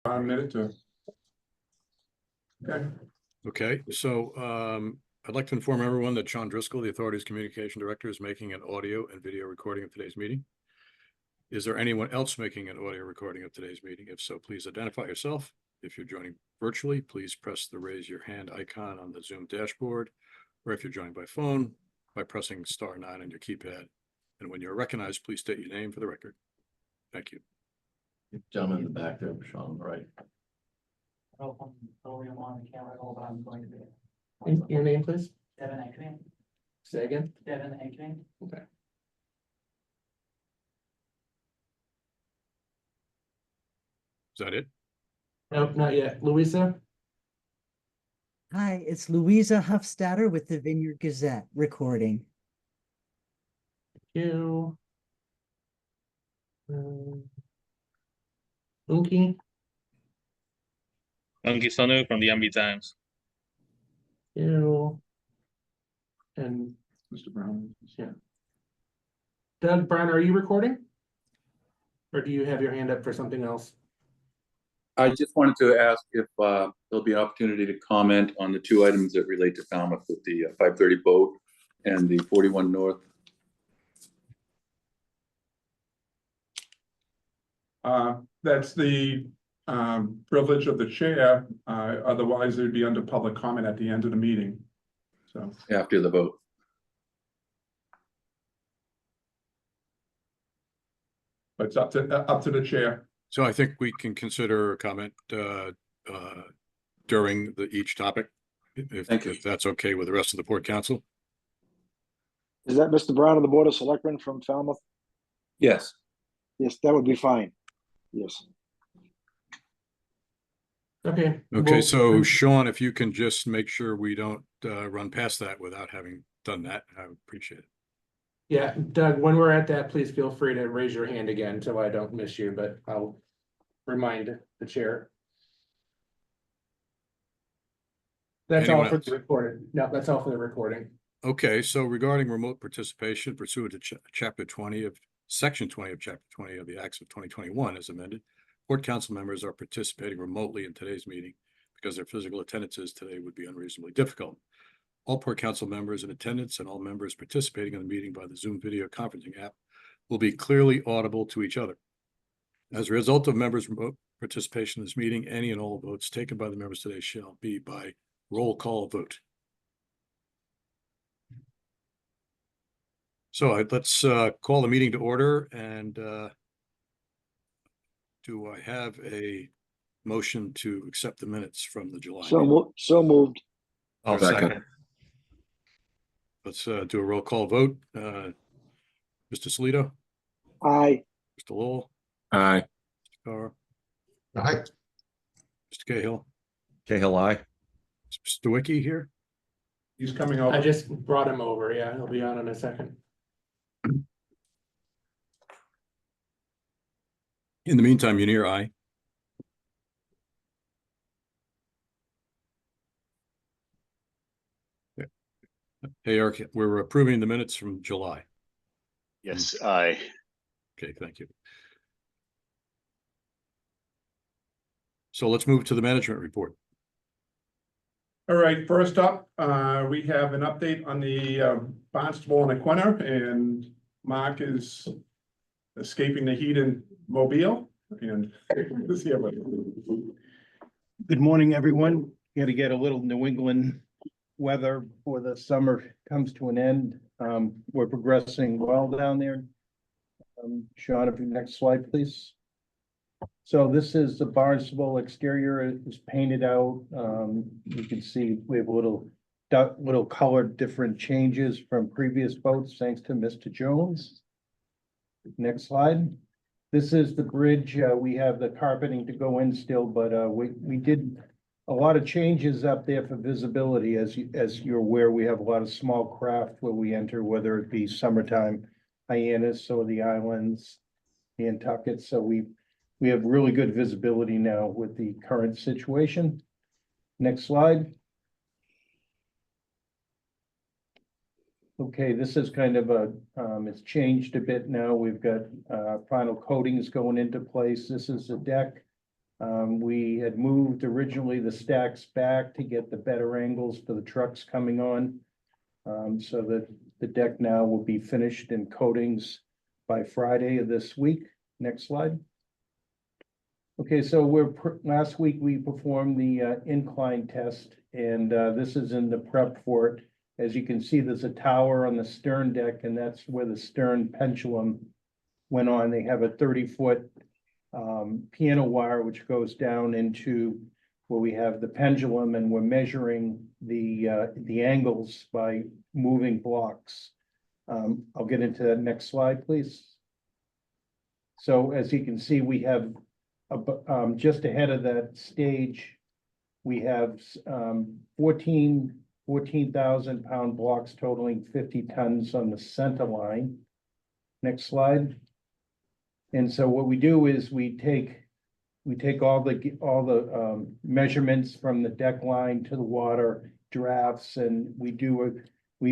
A minute to. Okay. Okay, so I'd like to inform everyone that Sean Driscoll, the authority's communication director, is making an audio and video recording of today's meeting. Is there anyone else making an audio recording of today's meeting? If so, please identify yourself. If you're joining virtually, please press the raise your hand icon on the Zoom dashboard, or if you're joining by phone, by pressing *9 on your keypad. And when you're recognized, please state your name for the record. Thank you. Gentleman in the back there, Sean, right? I don't know if I'm totally on the camera at all, but I'm going to be. Your name, please? Devin Ankeny. Say again? Devin Ankeny. Okay. Is that it? Nope, not yet. Louisa? Hi, it's Louisa Huffstadter with the Vineyard Gazette recording. You. Unki? Anki Sonu from the MB Times. You. And Mr. Brown. yeah. Doug Brown, are you recording? Or do you have your hand up for something else? I just wanted to ask if there'll be an opportunity to comment on the two items that relate to Falmouth with the 530 boat and the 41 North. That's the privilege of the chair. Otherwise, it would be under public comment at the end of the meeting. So, After the vote. but it's up to the chair. So I think we can consider a comment during each topic, Thank you. if that's okay with the rest of the Port Council. Is that Mr. Brown of the Board of Selectmen from Falmouth? Yes. Yes, that would be fine. Yes. Okay. Okay, well, so Sean, if you can just make sure we don't run past that without having done that, I would appreciate it. Yeah, Doug, when we're at that, please feel free to raise your hand again so I don't miss you, but I'll remind the chair. That's all Anyone for else? the recording. No, that's all for the recording. Okay, so regarding remote participation pursuant to Section 20 of Chapter 20 of the Acts of 2021 as amended, Port Council members are participating remotely in today's meeting because their physical attendances today would be unreasonably difficult. All Port Council members in attendance and all members participating in the meeting by the Zoom video conferencing app will be clearly audible to each other. As a result of members' remote participation in this meeting, any and all votes taken by the members today shall be by roll call vote. So let's call the meeting to order, and do I have a motion to accept the minutes from the July meeting? So moved. I'll Second. Let's do a roll call vote. Mr. Salito, Aye. Mr. Lowell, Aye. Mr. Carr, Aye. Mr. Cahill, Cahill, aye. is Mr. Wiki here? He's coming I over. just brought him over. Yeah, he'll be on in a second. In the meantime, Munir, aye. Hey, Eric, we're approving the minutes from July. Yes, aye. Okay, thank you. So let's move to the management report. All right, first up, we have an update on the Barnstable and Aquina, and Mark is escaping the heat in Mobile, and is here with us. Good morning, everyone. Got to get a little New England weather before the summer comes to an end. We're progressing well down there. Sean, if you next slide, please. So this is the Barnstable exterior. It was painted out. You can see we have little colored different changes from previous boats, thanks to Mr. Jones. Next slide. This is the bridge. We have the carpeting to go in still, but we did a lot of changes up there for visibility. As you're aware, we have a lot of small craft where we enter, whether it be summertime, Hyannis or the islands, Nantucket. So we have really good visibility now with the current situation. Next slide. Okay, this is kind of it's changed a bit now. We've got final coatings going into place. This is the deck. We had moved originally the stacks back to get the better angles for the trucks coming on. So that the deck now will be finished in coatings by Friday of this week. Next slide. Okay, so last week we performed the incline test, and this is in the prep for it. As you can see, there's a tower on the stern deck, and that's where the stern pendulum went on. They have a 30-foot piano wire which goes down into where we have the pendulum, and we're measuring the angles by moving blocks. I'll get into that next slide, please. So as you can see, we have just ahead of that stage, we have 14,000 pound blocks totaling 50 tons on the center line. Next slide. And so what we do is we take all the measurements from the deck line to the water drafts, and we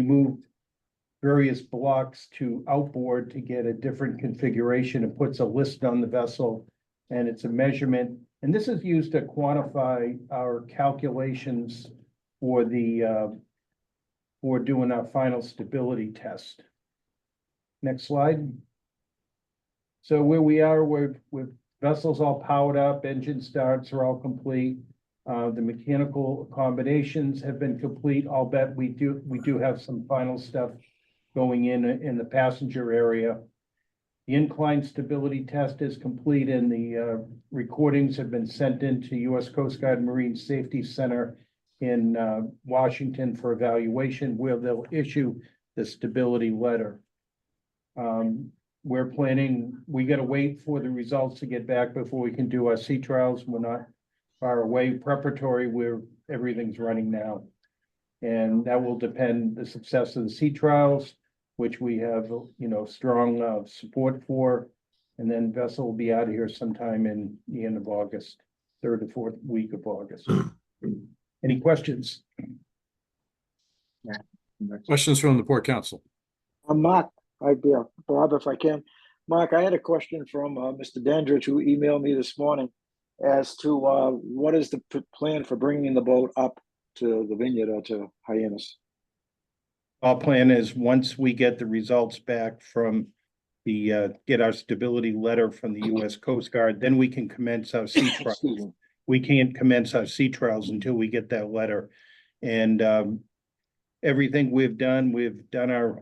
move various blocks to outboard to get a different configuration. It puts a list on the vessel, and it's a measurement. And this is used to quantify our calculations for doing our final stability test. Next slide. So where we are, with vessels all powered up, engine starts are all complete. The mechanical accommodations have been complete. I'll bet we do have some final stuff going in the passenger area. The incline stability test is complete, and the recordings have been sent into U.S. Coast Guard Marine Safety Center in Washington for evaluation, where they'll issue the stability letter. We're planning, we gotta wait for the results to get back before we can do our sea trials. We're not far away. Preparatory, where everything's running now. And that will depend the success of the sea trials, which we have, strong support for. And then vessel will be out of here sometime in the end of August, 3rd or 4th week of August. Any questions? Questions from the Port Council? Mark, Bob, if I can. Mark, I had a question from Mr. Dandridge, who emailed me this morning as to what is the plan for bringing the boat up to the vineyard or to Hyannis? Our plan is, once we get the results back from get our stability letter from the U.S. Coast Guard, then we can commence our sea trials. Excuse me. We can't commence our sea trials until we get that letter. And everything we've done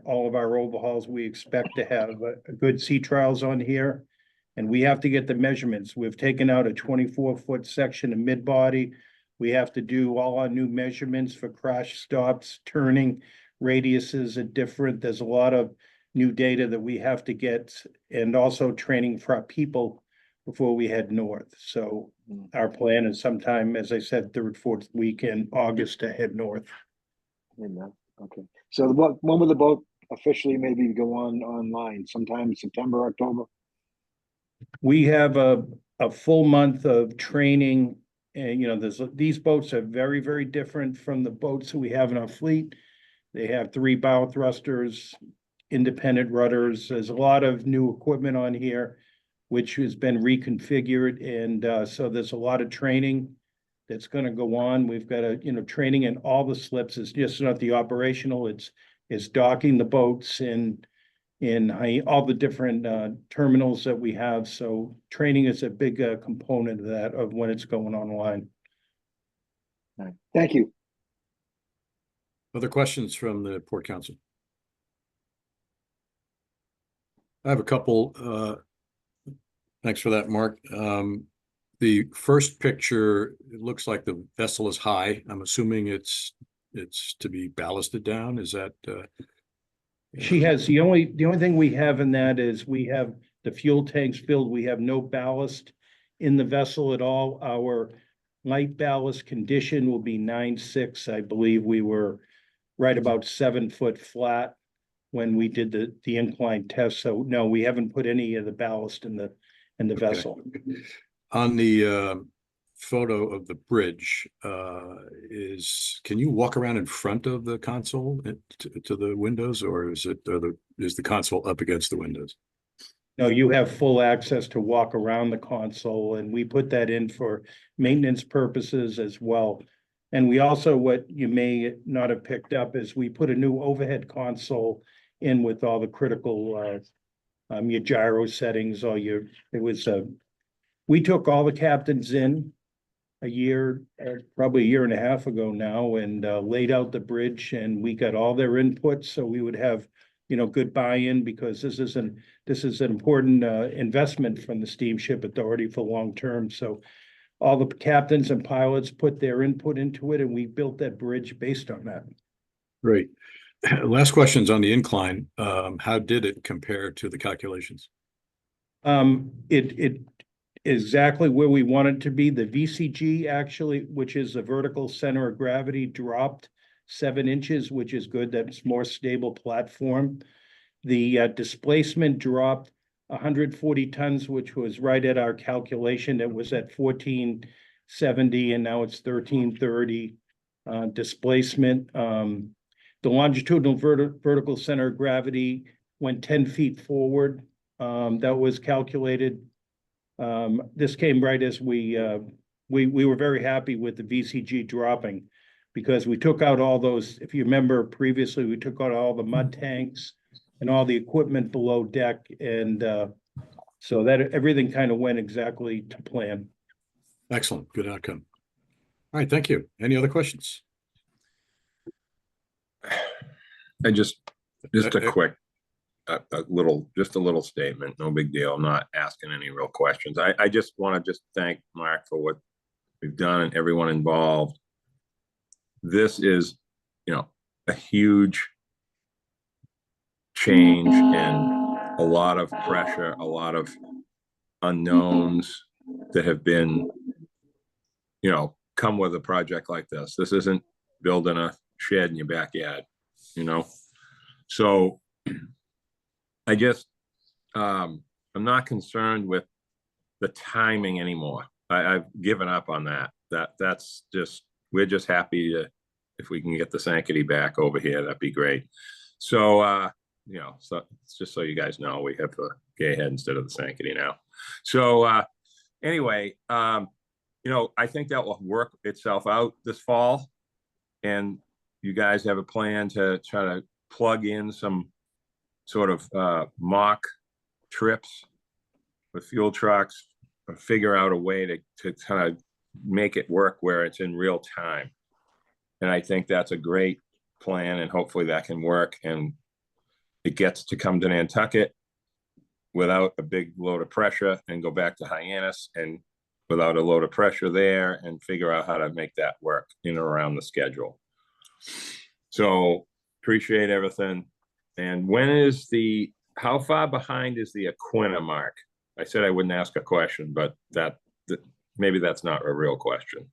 all of our overhauls. We expect to have a good sea trials on here. And we have to get the measurements. We've taken out a 24-foot section of mid-body. We have to do all our new measurements for crash stops, turning radiuses are different. There's a lot of new data that we have to get, and also training for our people before we head north. So our plan is sometime, as I said, 3rd, 4th week in August to head north. Amen. Okay. So when will the boat officially maybe go online? Sometime September, October? We have a full month of training, and these boats are very, very different from the boats that we have in our fleet. They have 3 bow thrusters, independent rudders. There's a lot of new equipment on here, which has been reconfigured, and so there's a lot of training that's going to go on. We've got training in all the slips. It's just not the operational. It's docking the boats in all the different terminals that we have. So training is a big component of that, of when it's going online. All right. Thank you. Other questions from the Port Council? I have a couple. Thanks for that, Mark. The first picture, it looks like the vessel is high. I'm assuming it's to be ballasted down. Is that? She has the only thing we have in that is we have the fuel tanks filled. We have no ballast in the vessel at all. Our light ballast condition will be 9.6. I believe we were right about 7 foot flat when we did the incline test. So no, we haven't put any of the ballast in the vessel. On the photo of the bridge, can you walk around in front of the console to the windows, or is the console up against the windows? No, you have full access to walk around the console, and we put that in for maintenance purposes as well. And we also, what you may not have picked up, is we put a new overhead console in with all the critical, your gyro settings, we took all the captains in a year, probably a year and a half ago now, and laid out the bridge, and we got all their input, so we would have, good buy-in, because this is an important investment from the Steamship Authority for long-term. So all the captains and pilots put their input into it, and we built that bridge based on that. Great. Last question's on the incline. How did it compare to the calculations? It exactly where we want it to be. The VCG actually, which is the vertical center of gravity, dropped 7 inches, which is good. That's more stable platform. The displacement dropped 140 tons, which was right at our calculation. It was at 1470, and now it's 1330 displacement. The longitudinal vertical center of gravity went 10 feet forward. That was calculated. This came right as we were very happy with the VCG dropping, because we took out all those, if you remember previously, we took out all the mud tanks and all the equipment below deck, and so that everything kind of went exactly to plan. Excellent. Good outcome. All right. Thank you. Any other questions? I just a quick, a little statement, no big deal. I'm not asking any real questions. I just want to thank Mark for what we've done and everyone involved. This is, a huge change and a lot of pressure, a lot of unknowns that have been, come with a project like this. This isn't building a shed in your backyard, So I just, I'm not concerned with the timing anymore. I've given up on that. That's just, we're just happy to, if we can get the Sankaty back over here, that'd be great. So, so it's just so you guys know, we have the Gay Head instead of the Sankaty now. So, anyway, I think that will work itself out this fall, and you guys have a plan to try to plug in some sort of mock trips with fuel trucks, or figure out a way to kind of make it work where it's in real time. And I think that's a great plan, and hopefully that can work, and it gets to come to Nantucket without a big load of pressure and go back to Hyannis and without a load of pressure there, and figure out how to make that work in or around the schedule. So appreciate everything. And how far behind is the Aquinnah, Mark? I said I wouldn't ask a question, but maybe that's not a real question.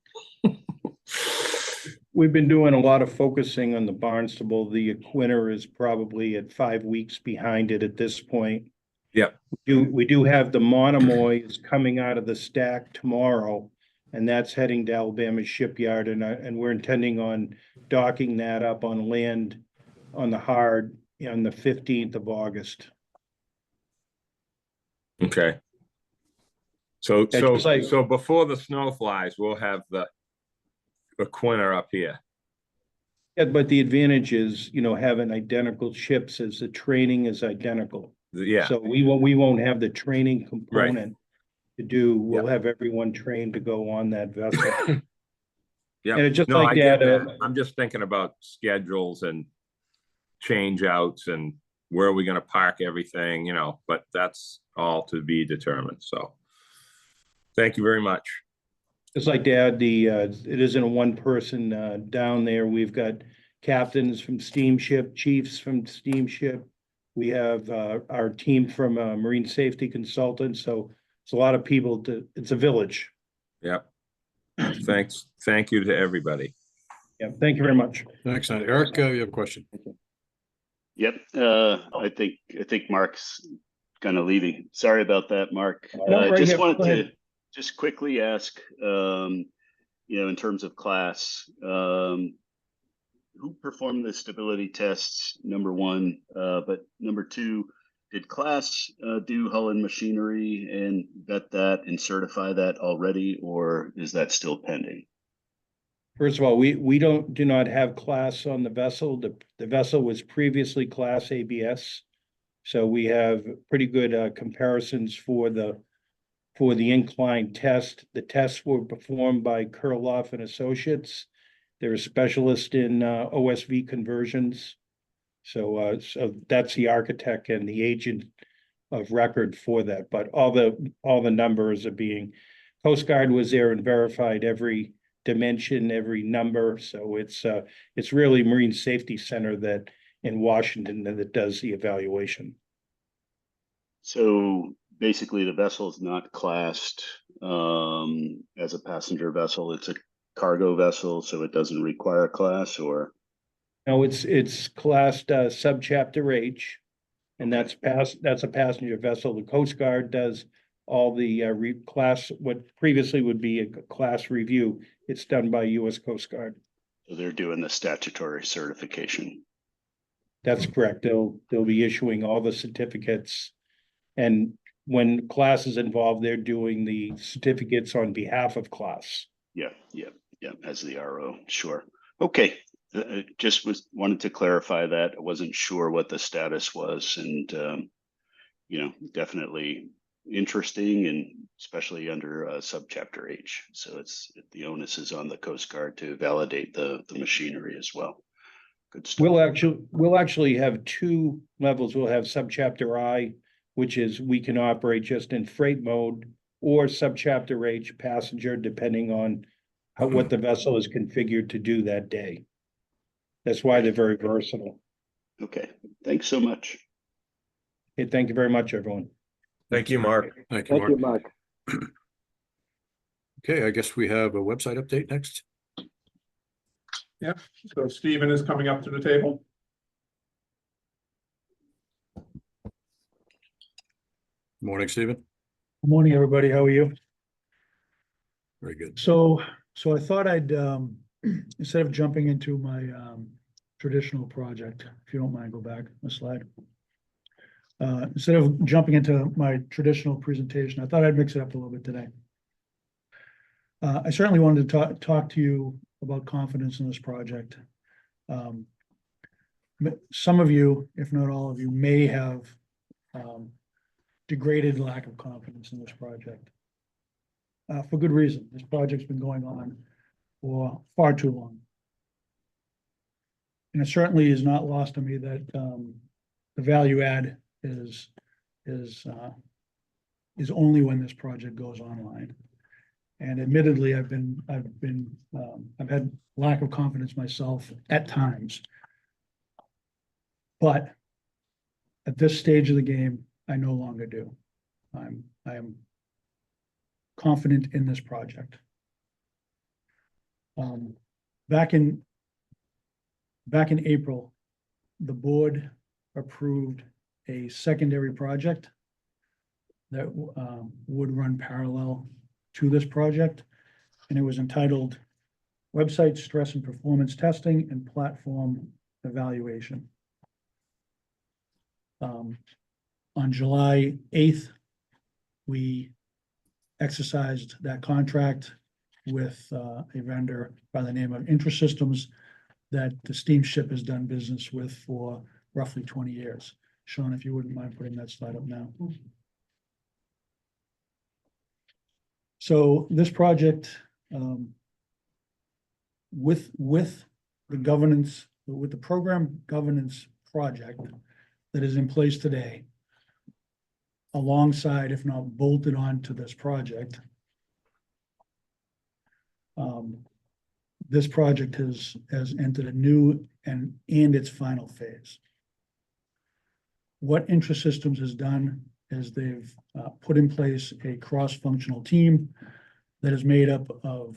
We've been doing a lot of focusing on the Barnstable. The Aquinnah is probably at 5 weeks behind it at this point. Yeah. We do have the Monomoy is coming out of the stack tomorrow, and that's heading to Alabama Shipyard, and we're intending on docking that up on land on the Hard on the 15th of August. Okay. So before the snow flies, we'll have the Aquinnah up here. Yeah, but the advantage is, having identical ships as the training is identical. Yeah. So we won't have the training component to do. We'll have everyone trained to go on that vessel. Yeah. And it's just No, like I get that. that. I'm just thinking about schedules and change outs and where are we going to park everything, but that's all to be determined. So thank you very much. Just like that, it isn't a one person down there. We've got captains from Steamship, chiefs from Steamship. We have our team from Marine Safety Consultants. So it's a lot of people. It's a village. Yep. Thanks. Thank you to everybody. Yeah. Thank you very much. Thanks. Eric, you have a question? Yep. I think Mark's kind of leaving. Sorry about that, Mark. I just wanted to just quickly ask, in terms of class, who performed the stability tests, number one, but number two, did Class do Hull and Machinery and vet that and certify that already, or is that still pending? First of all, we do not have class on the vessel. The vessel was previously class ABS. So we have pretty good comparisons for the incline test. The tests were performed by Kurloff and Associates. They're a specialist in OSV conversions. So that's the architect and the agent of record for that. But all the numbers are being, Coast Guard was there and verified every dimension, every number. So it's really Marine Safety Center that in Washington that does the evaluation. So basically, the vessel is not classed as a passenger vessel. It's a cargo vessel, so it doesn't require a class, or? No, it's classed subchapter H, and that's a passenger vessel. The Coast Guard does all the class, what previously would be a class review. It's done by U.S. Coast Guard. So they're doing the statutory certification. That's correct. They'll be issuing all the certificates. And when class is involved, they're doing the certificates on behalf of class. Yeah, as the RO, sure. Okay, wanted to clarify that. I wasn't sure what the status was, and definitely interesting, and especially under subchapter H. So the onus is on the Coast Guard to validate the machinery as well. Good stuff. We'll actually have two levels. We'll have subchapter I, which is we can operate just in freight mode, or subchapter H, passenger, depending on what the vessel is configured to do that day. That's why they're very versatile. Okay, thanks so much. Okay, thank you very much, everyone. Thank you, Mark. Thank you, Thank you, Mark. Mark. Okay, I guess we have a website update next. So Stephen is coming up to the table. Morning, Stephen. Good morning, everybody. How are you? Very good. So I thought I'd, instead of jumping into my traditional project, if you don't mind, go back a slide. Instead of jumping into my traditional presentation, I thought I'd mix it up a little bit today. I certainly wanted to talk to you about confidence in this project. Some of you, if not all of you, may have degraded lack of confidence in this project. For good reason. This project's been going on for far too long. And it certainly is not lost on me that the value add is only when this project goes online. And admittedly, I've had lack of confidence myself at times. But at this stage of the game, I no longer do. I am confident in this project. Back in April, the board approved a secondary project that would run parallel to this project, and it was entitled Website Stress and Performance Testing and Platform Evaluation. On July 8th, we exercised that contract with a vendor by the name of IntraSystems that the steamship has done business with for roughly 20 years. Sean, if you wouldn't mind putting that slide up now. So this project, with the governance, with the program governance project that is in place today, alongside, if not bolted on to this project, this project has entered a new and its final phase. What IntraSystems has done is they've put in place a cross-functional team that is made up of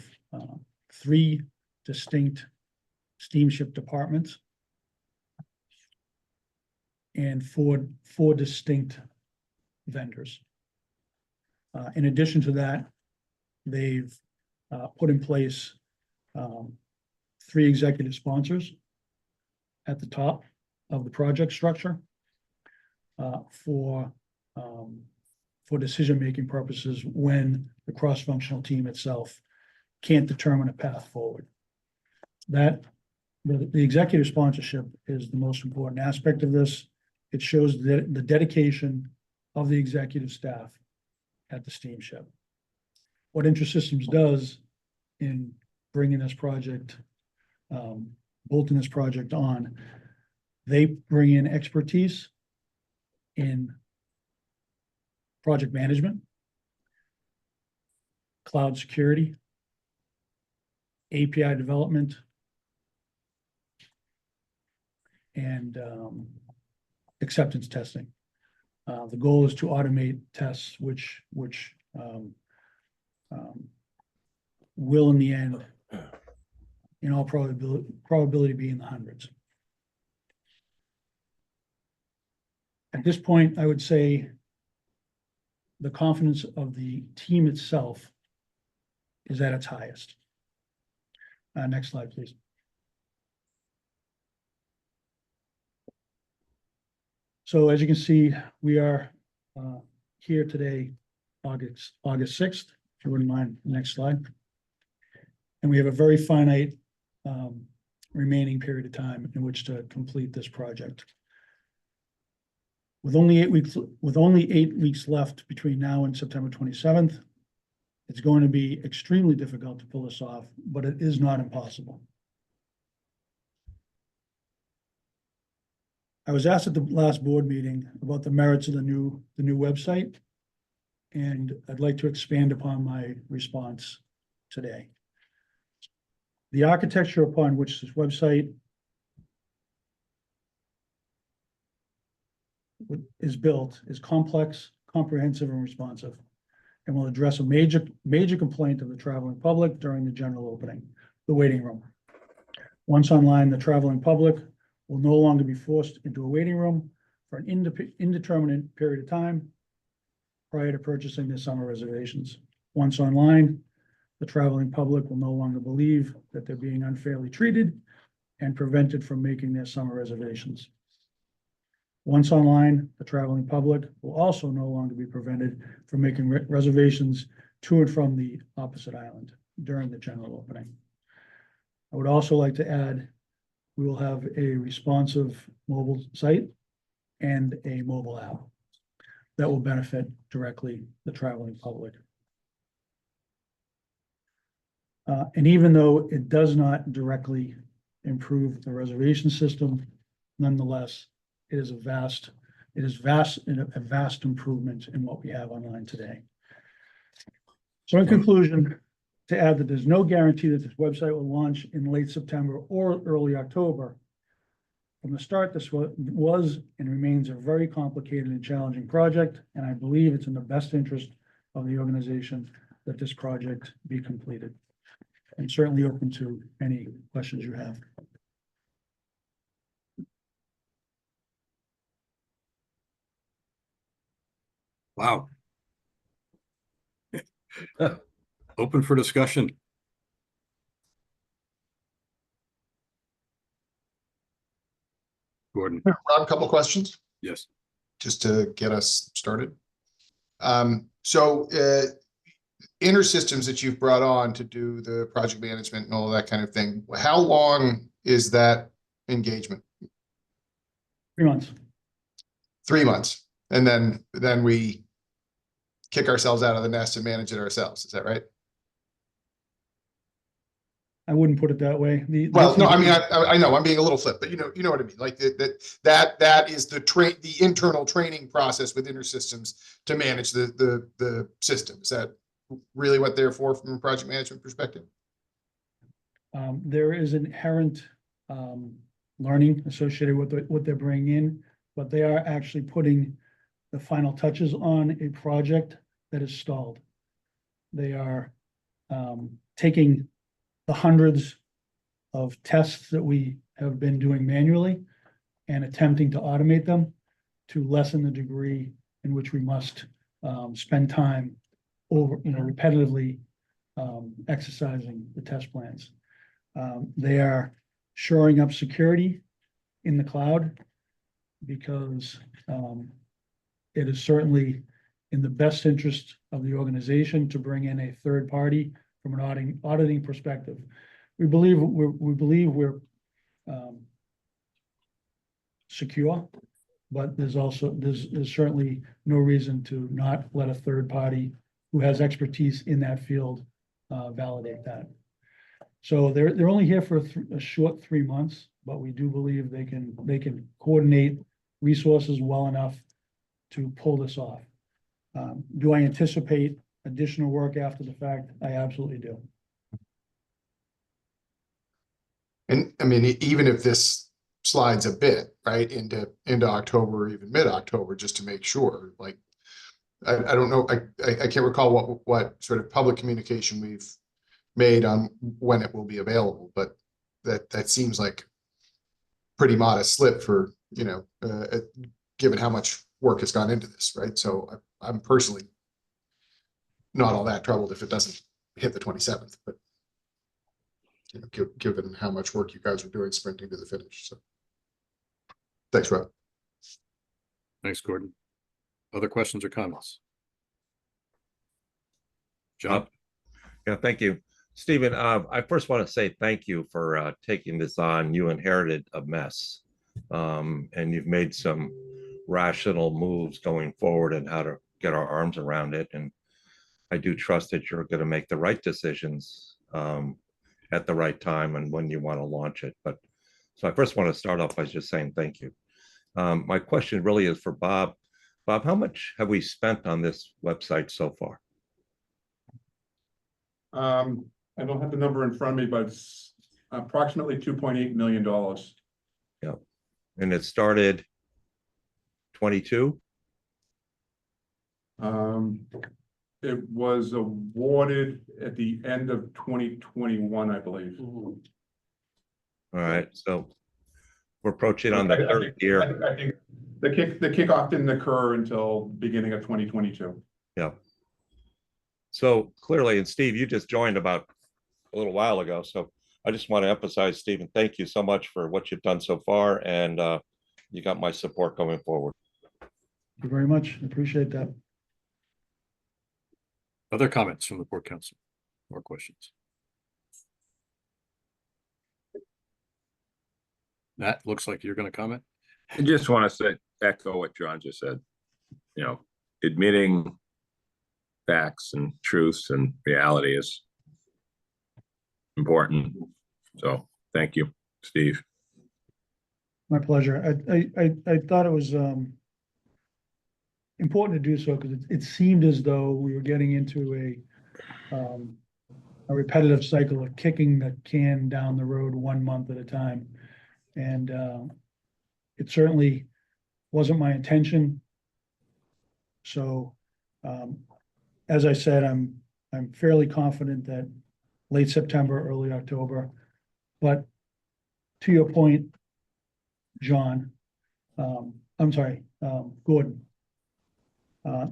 3 distinct steamship departments and four distinct vendors. In addition to that, they've put in place 3 executive sponsors at the top of the project structure. for decision-making purposes when the cross-functional team itself can't determine a path forward. That, the executive sponsorship is the most important aspect of this. It shows the dedication of the executive staff at the steamship. What IntraSystems does in bringing this project, bolting this project on, they bring in expertise in project management, cloud security, API development, and acceptance testing. The goal is to automate tests, which will in the end, in all probability be in the hundreds. At this point, I would say the confidence of the team itself is at its highest. Next slide, please. So as you can see, we are here today, August 6th, if you wouldn't mind, next slide. And we have a very finite remaining period of time in which to complete this project. With only 8 weeks left between now and September 27th, it's going to be extremely difficult to pull this off, but it is not impossible. I was asked at the last board meeting about the merits of the new website, and I'd like to expand upon my response today. The architecture upon which this website is built is complex, comprehensive, and responsive, and will address a major complaint of the traveling public during the general opening, the waiting room. Once online, the traveling public will no longer be forced into a waiting room for an indeterminate period of time prior to purchasing their summer reservations. Once online, the traveling public will no longer believe that they're being unfairly treated and prevented from making their summer reservations. Once online, the traveling public will also no longer be prevented from making reservations to and from the opposite island during the general opening. I would also like to add, we will have a responsive mobile site and a mobile app that will benefit directly the traveling public. And even though it does not directly improve the reservation system, nonetheless, it is a vast improvement in what we have online today. So in conclusion, to add that there's no guarantee that this website will launch in late September or early October. From the start, this was and remains a very complicated and challenging project, and I believe it's in the best interest of the organization that this project be completed. I'm certainly open to any questions you have. Wow. Open for discussion. Gordon. Rob, a couple questions, Yes. just to get us started. So IntraSystems that you've brought on to do the project management and all that kind of thing, how long is that engagement? 3 months. 3 months. And then we kick ourselves out of the nest and manage it ourselves. Is that right? I wouldn't put it that way. Well, no, I mean, I know I'm being a little flip, but you know what I mean. Like that is the internal training process with IntraSystems to manage the system. Is that really what they're for from a project management perspective? There is inherent learning associated with what they're bringing in, but they are actually putting the final touches on a project that is stalled. They are taking the hundreds of tests that we have been doing manually and attempting to automate them to lessen the degree in which we must spend time over, repetitively exercising the test plans. They are shoring up security in the cloud because it is certainly in the best interest of the organization to bring in a third party from an auditing perspective. We believe we're secure, but there's certainly no reason to not let a third party who has expertise in that field validate that. So they're only here for a short 3 months, but we do believe they can coordinate resources well enough to pull this off. Do I anticipate additional work after the fact? I absolutely do. And I mean, even if this slides a bit, right, into October or even mid-October, just to make sure, like, I don't know, I can't recall what sort of public communication we've made on when it will be available, but that seems like pretty modest slip for, you know, given how much work has gone into this, right? So I'm personally not all that troubled if it doesn't hit the 27th, but you know, given how much work you guys are doing sprinting to the finish. So thanks, Rob. Thanks, Gordon. Other questions or comments? John? Yeah, thank you. Stephen, I first want to say thank you for taking this on. You inherited a mess, and you've made some rational moves going forward and how to get our arms around it. And I do trust that you're going to make the right decisions at the right time and when you want to launch it. But so I first want to start off by just saying thank you. My question really is for Bob. Bob, how much have we spent on this website so far? I don't have the number in front of me, but it's approximately $2.8 million. Yeah. And it started 22? It was awarded at the end of 2021, I believe. All right, so we're approaching on the third year. I think the kickoff didn't occur until beginning of 2022. Yeah. So clearly, and Steve, you just joined about a little while ago. So I just want to emphasize, Stephen, thank you so much for what you've done so far. And you got my support going forward. Thank you very much. I appreciate that. Other comments from the Port Council or questions? Matt, looks like you're going to comment. I just want to echo what John just said. You know, admitting facts and truths and reality is important. So thank you, Steve. My pleasure. I thought it was important to do so because it seemed as though we were getting into a repetitive cycle of kicking the can down the road 1 month at a time. And it certainly wasn't my intention. So as I said, I'm fairly confident that late September, early October. But to your point, John, I'm sorry, Gordon,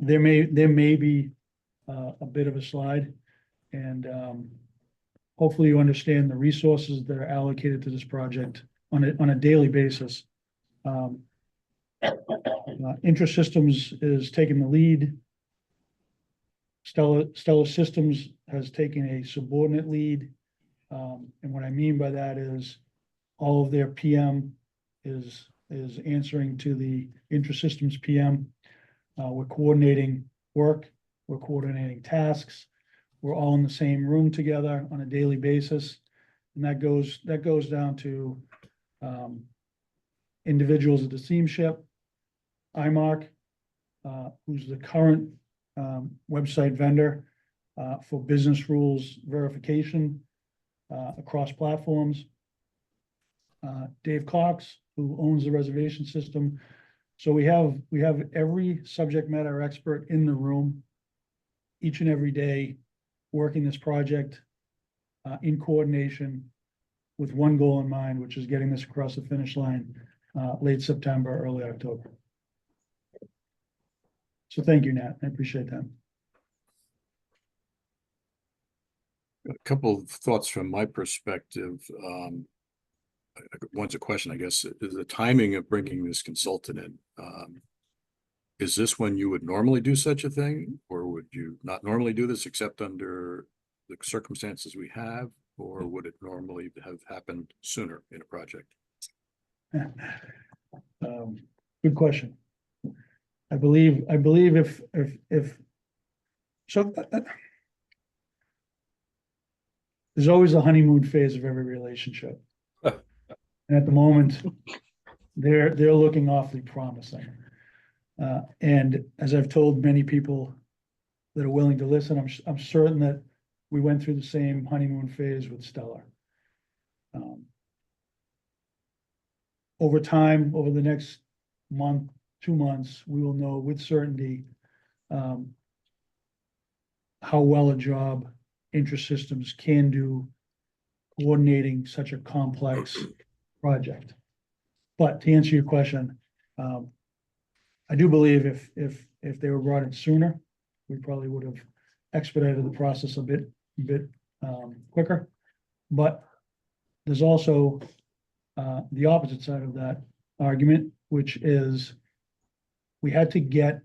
there may be a bit of a slide, and hopefully you understand the resources that are allocated to this project on a daily basis. IntraSystems is taking the lead. Stellar Systems has taken a subordinate lead. And what I mean by that is all of their PM is answering to the IntraSystems PM. We're coordinating work, we're coordinating tasks. We're all in the same room together on a daily basis. And that goes down to individuals at the steamship, IMARC, who's the current website vendor for business rules verification across platforms. Dave Cox, who owns the reservation system. So we have every subject matter expert in the room each and every day working this project in coordination with one goal in mind, which is getting this across the finish line late September, early October. So thank you, Nat. I appreciate that. A couple of thoughts from my perspective. One's a question, I guess, is the timing of bringing this consultant in. is this when you would normally do such a thing? Or would you not normally do this except under the circumstances we have? Or would it normally have happened sooner in a project? Good question. I believe if. So. There's always a honeymoon phase of every relationship. And at the moment, they're looking awfully promising. And as I've told many people that are willing to listen, I'm certain that we went through the same honeymoon phase with Stellar. Over time, over the next month, 2 months, we will know with certainty how well a job IntraSystems can do coordinating such a complex project. But to answer your question, I do believe if they were brought in sooner, we probably would have expedited the process a bit quicker. But there's also the opposite side of that argument, which is we had to get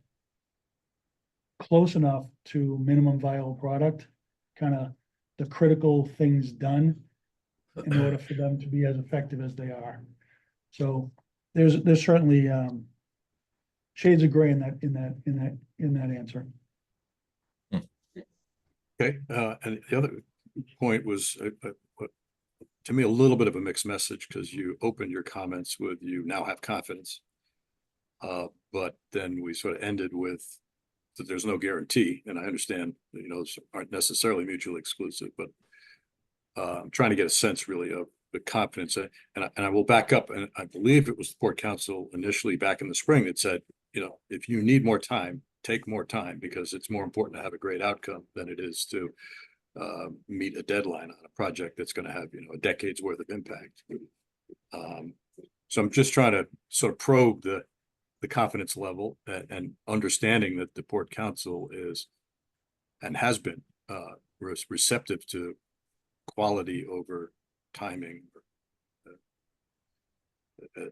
close enough to minimum viable product, kind of the critical things done in order for them to be as effective as they are. So there's certainly shades of gray in that answer. Okay, and the other point was to me a little bit of a mixed message, because you opened your comments with you now have confidence. But then we sort of ended with that there's no guarantee, and I understand, those aren't necessarily mutually exclusive, but I'm trying to get a sense really of the confidence. And I will back up, and I believe it was the Port Council initially back in the spring that said, if you need more time, take more time, because it's more important to have a great outcome than it is to meet a deadline on a project that's going to have, a decade's worth of impact. So I'm just trying to sort of probe the confidence level and understanding that the Port Council is and has been receptive to quality over timing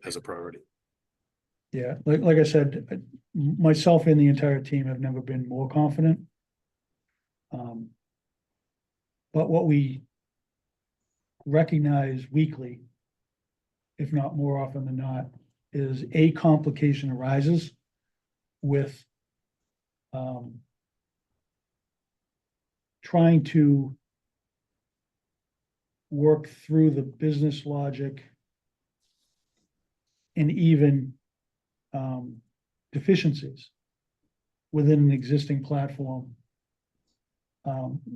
as a priority. Yeah, like I said, myself and the entire team have never been more confident. But what we recognize weekly, if not more often than not, is a complication arises with trying to work through the business logic and even deficiencies within an existing platform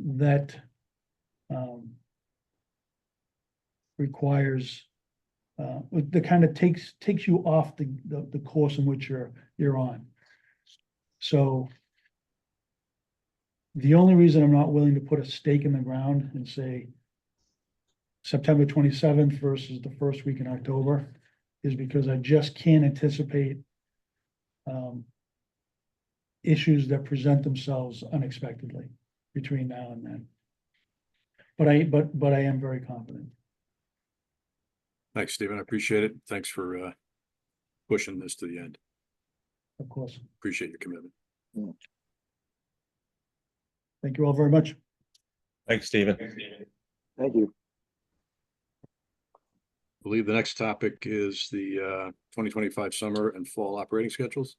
that requires that kind of takes you off the course in which you're on. So the only reason I'm not willing to put a stake in the ground and say September 27th versus the first week in October is because I just can't anticipate issues that present themselves unexpectedly between now and then. But I am very confident. Thanks, Stephen. I appreciate it. Thanks for pushing this to the end. Of course. Appreciate your commitment. Thank you all very much. Thanks, Stephen. Thank you. I believe the next topic is the 2025 summer and fall operating schedules.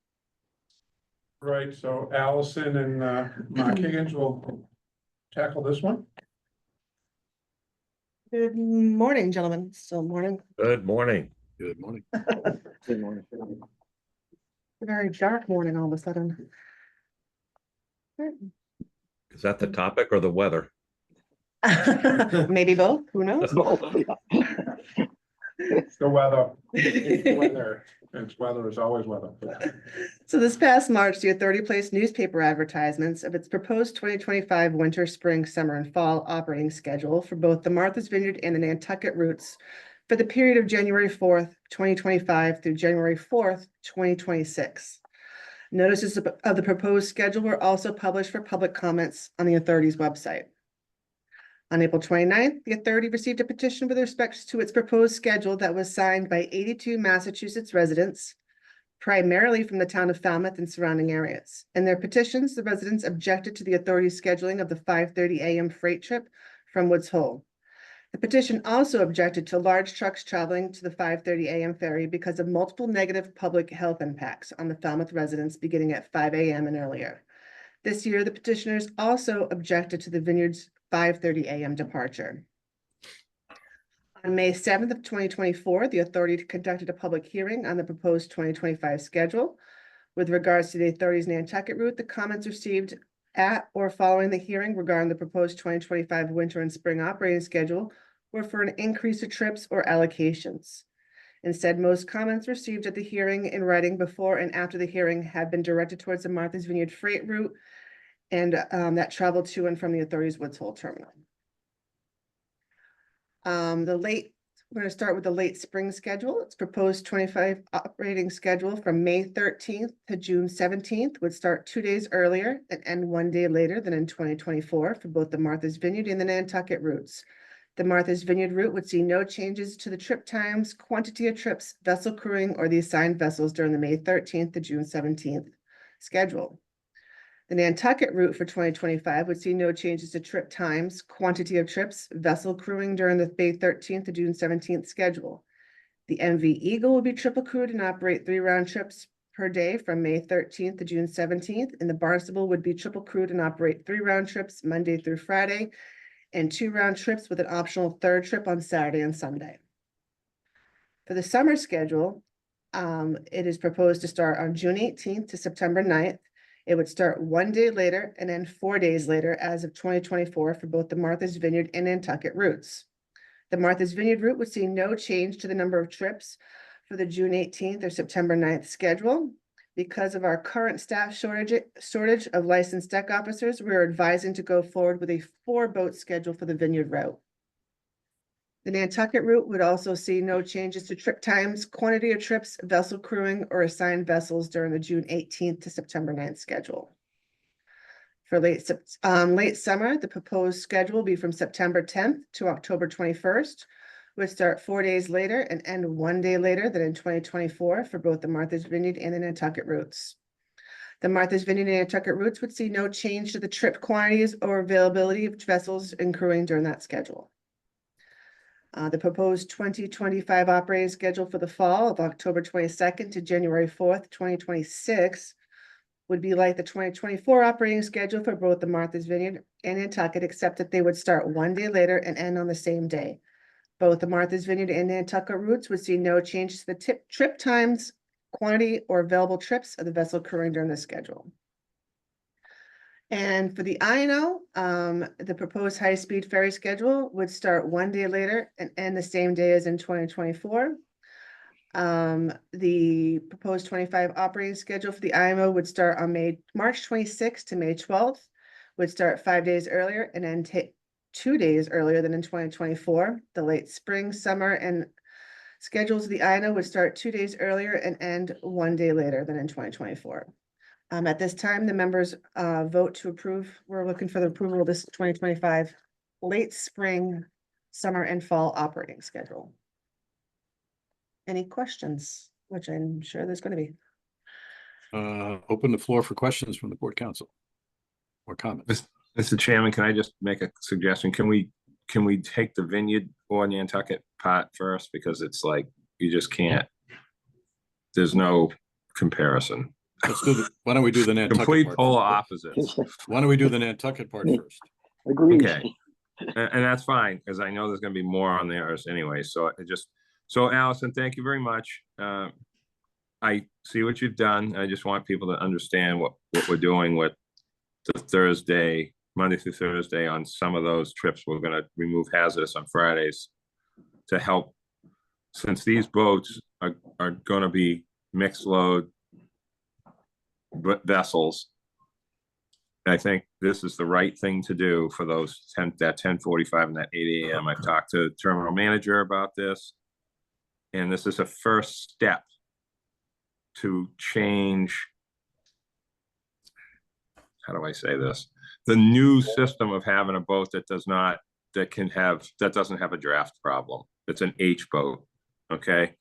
Right, so Allison and Mark Higgins will tackle this one. Good morning, gentlemen. Still morning. Good morning. Good morning. Good morning. A very dark morning all of a sudden. Is that the topic or the weather? Maybe both, who knows? It's the weather. It's the weather. It's weather, it's always weather. So this past March, the authority placed newspaper advertisements of its proposed 2025 winter, spring, summer, and fall operating schedule for both the Martha's Vineyard and the Nantucket routes for the period of January 4th, 2025 through January 4th, 2026. Notices of the proposed schedule were also published for public comments on the authority's website. On April 29th, the authority received a petition with respect to its proposed schedule that was signed by 82 Massachusetts residents, primarily from the town of Falmouth and surrounding areas. In their petitions, the residents objected to the authority's scheduling of the 5:30 a.m. freight trip from Woods Hole. The petition also objected to large trucks traveling to the 5:30 a.m. ferry because of multiple negative public health impacts on the Falmouth residents beginning at 5 a.m. and earlier. This year, the petitioners also objected to the Vineyard's 5:30 a.m. departure. On May 7th of 2024, the authority conducted a public hearing on the proposed 2025 schedule. With regards to the authority's Nantucket route, the comments received at or following the hearing regarding the proposed 2025 winter and spring operating schedule were for an increase of trips or allocations. Instead, most comments received at the hearing in writing before and after the hearing have been directed towards the Martha's Vineyard freight route and that travel to and from the authority's Woods Hole terminal. We're going to start with the late spring schedule. It's proposed 25 operating schedule from May 13th to June 17th would start 2 days earlier and end 1 day later than in 2024 for both the Martha's Vineyard and the Nantucket routes. The Martha's Vineyard route would see no changes to the trip times, quantity of trips, vessel crewing, or the assigned vessels during the May 13th to June 17th schedule. The Nantucket route for 2025 would see no changes to trip times, quantity of trips, vessel crewing during the May 13th to June 17th schedule. The MV Eagle will be triple crewed and operate 3 round trips per day from May 13th to June 17th, and the Barnstable would be triple crewed and operate 3 round trips Monday through Friday and 2 round trips with an optional 3rd trip on Saturday and Sunday. For the summer schedule, it is proposed to start on June 18th to September 9th. It would start 1 day later and then 4 days later as of 2024 for both the Martha's Vineyard and Nantucket routes. The Martha's Vineyard route would see no change to the number of trips for the June 18th or September 9th schedule. Because of our current staff shortage of licensed deck officers, we are advising to go forward with a 4-boat schedule for the Vineyard route. The Nantucket route would also see no changes to trip times, quantity of trips, vessel crewing, or assigned vessels during the June 18th to September 9th schedule. For late summer, the proposed schedule will be from September 10th to October 21st, would start 4 days later and end 1 day later than in 2024 for both the Martha's Vineyard and the Nantucket routes. The Martha's Vineyard and Nantucket routes would see no change to the trip quantities or availability of vessels and crewing during that schedule. The proposed 2025 operating schedule for the fall of October 22nd to January 4th, 2026 would be like the 2024 operating schedule for both the Martha's Vineyard and Nantucket, except that they would start 1 day later and end on the same day. Both the Martha's Vineyard and Nantucket routes would see no changes to the trip times, quantity, or available trips of the vessel crewing during the schedule. And for the INO, the proposed high-speed ferry schedule would start 1 day later and end the same day as in 2024. The proposed 25 operating schedule for the IMO would start on March 26th to May 12th, would start 5 days earlier and end 2 days earlier than in 2024. The late spring, summer, and schedules of the INO would start 2 days earlier and end 1 day later than in 2024. At this time, the members vote to approve. We're looking for the approval of this 2025 late spring, summer, and fall operating schedule. Any questions? Which I'm sure there's going to be. Open the floor for questions from the board council or comments. Mr. Chairman, can I just make a suggestion? Can we take the Vineyard or Nantucket part first? Because it's like, you just can't, there's no comparison. Why don't we do the Nantucket Complete part? polar opposites. Why don't we do the Nantucket part first? Agreed. Okay. And that's fine, because I know there's gonna be more on theirs anyway, so Allison, thank you very much. I see what you've done. I just want people to understand what we're doing with the Monday through Thursday on some of those trips. We're gonna remove hazardous on Fridays to help, since these boats are gonna be mixed load vessels. I think this is the right thing to do for those 10:45 and that 8 a.m. I've talked to the terminal manager about this, and this is a first step to change. How do I say this? The new system of having a boat that doesn't have a draft problem. It's an H boat. Okay.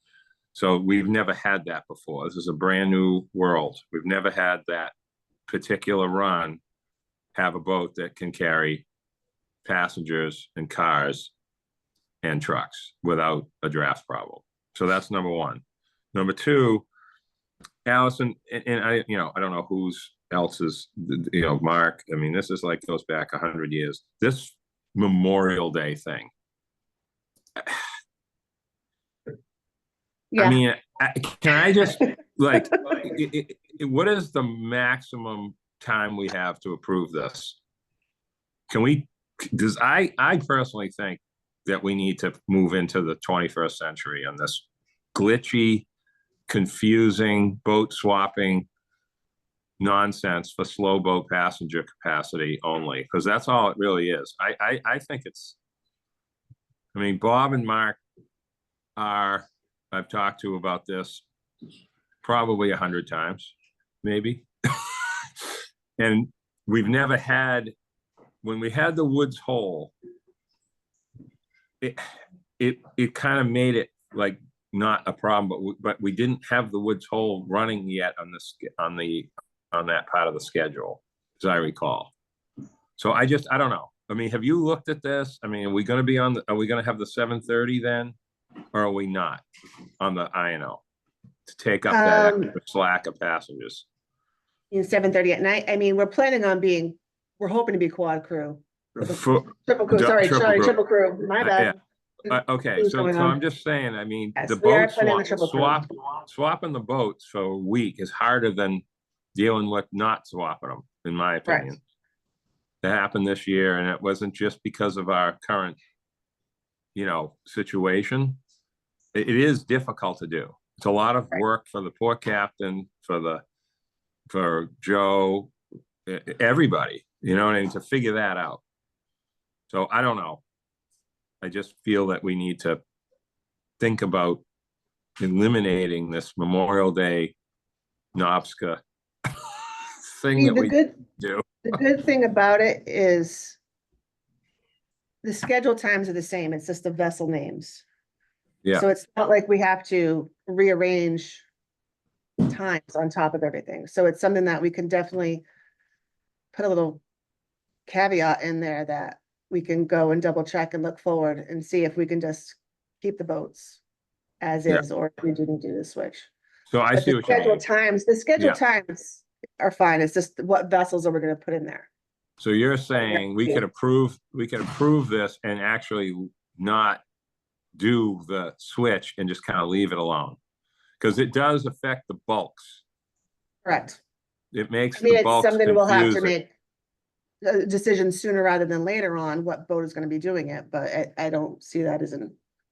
So we've never had that before. This is a brand new world. We've never had that particular run have a boat that can carry passengers and cars and trucks without a draft problem. So that's number one. Number two, Allison, and I, I don't know who's else's, Mark. I mean, this is like goes back 100 years. This Memorial Day thing. Yeah. I mean, can I just like, what is the maximum time we have to approve this? Can we, because I personally think that we need to move into the 21st century on this glitchy, confusing boat swapping nonsense for slow boat passenger capacity only, because that's all it really is. I think it's, I mean, Bob and Mark I've talked to about this probably 100 times, maybe. And we've never had, when we had the Woods Hole, it kind of made it like not a problem, but we didn't have the Woods Hole running yet on that part of the schedule, as I recall. So I don't know. I mean, have you looked at this? I mean, are we going to have the 7:30 then, or are we not on the INO to take up that extra slack of passengers? 7:30 at night. I mean, we're hoping to be quad crew. Triple crew, triple crew. My bad. Okay, so I'm just saying, I mean, Yes, the we are boat planning the triple crew. swapping the boats for a week is harder than dealing with not swapping them, in my opinion. That happened this year, and it wasn't just because of our current, situation. It is difficult to do. It's a lot of work for the port captain, for Joe, everybody, to figure that out. So I don't know. I just feel that we need to think about eliminating this Memorial Day NOPSCA thing that we do. The good thing about it is the schedule times are the same. It's just the vessel names. Yeah. So it's not like we have to rearrange times on top of everything. So it's something that we can definitely put a little caveat in there that we can go and double check and look forward and see if we can just keep the boats as is, or if we didn't do the switch. So I see what you mean. The schedule times are fine. It's just what vessels are we going to put in there. So you're saying we could approve this and actually not do the switch and just kind of leave it alone, because it does affect the bulks. Correct. It makes I mean, the it's bulks something we'll have to confusing. make a decision sooner rather than later on what boat is going to be doing it, but I don't see that as a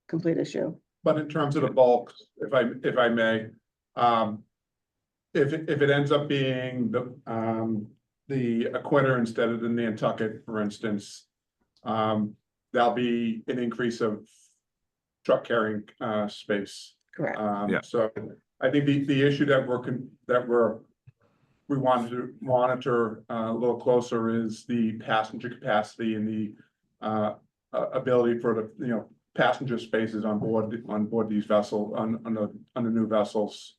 complete issue. But in terms of the bulk, if I may, if it ends up being the Equinor instead of the Nantucket, for instance, there'll be an increase of truck carrying space. Correct. So I think the issue that we wanted to monitor a little closer is the passenger capacity and the ability for the passenger spaces on board these vessels on the new vessels.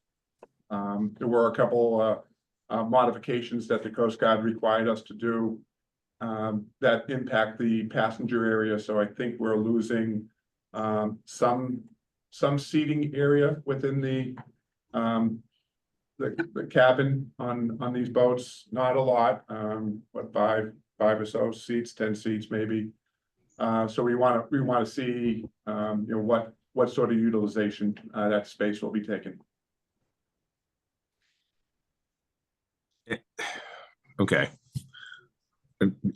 There were a couple modifications that the Coast Guard required us to do that impact the passenger area. So I think we're losing some seating area within the cabin on these boats. Not a lot, but five or so seats, 10 seats maybe. So we want to see what sort of utilization that space will be taken. Okay.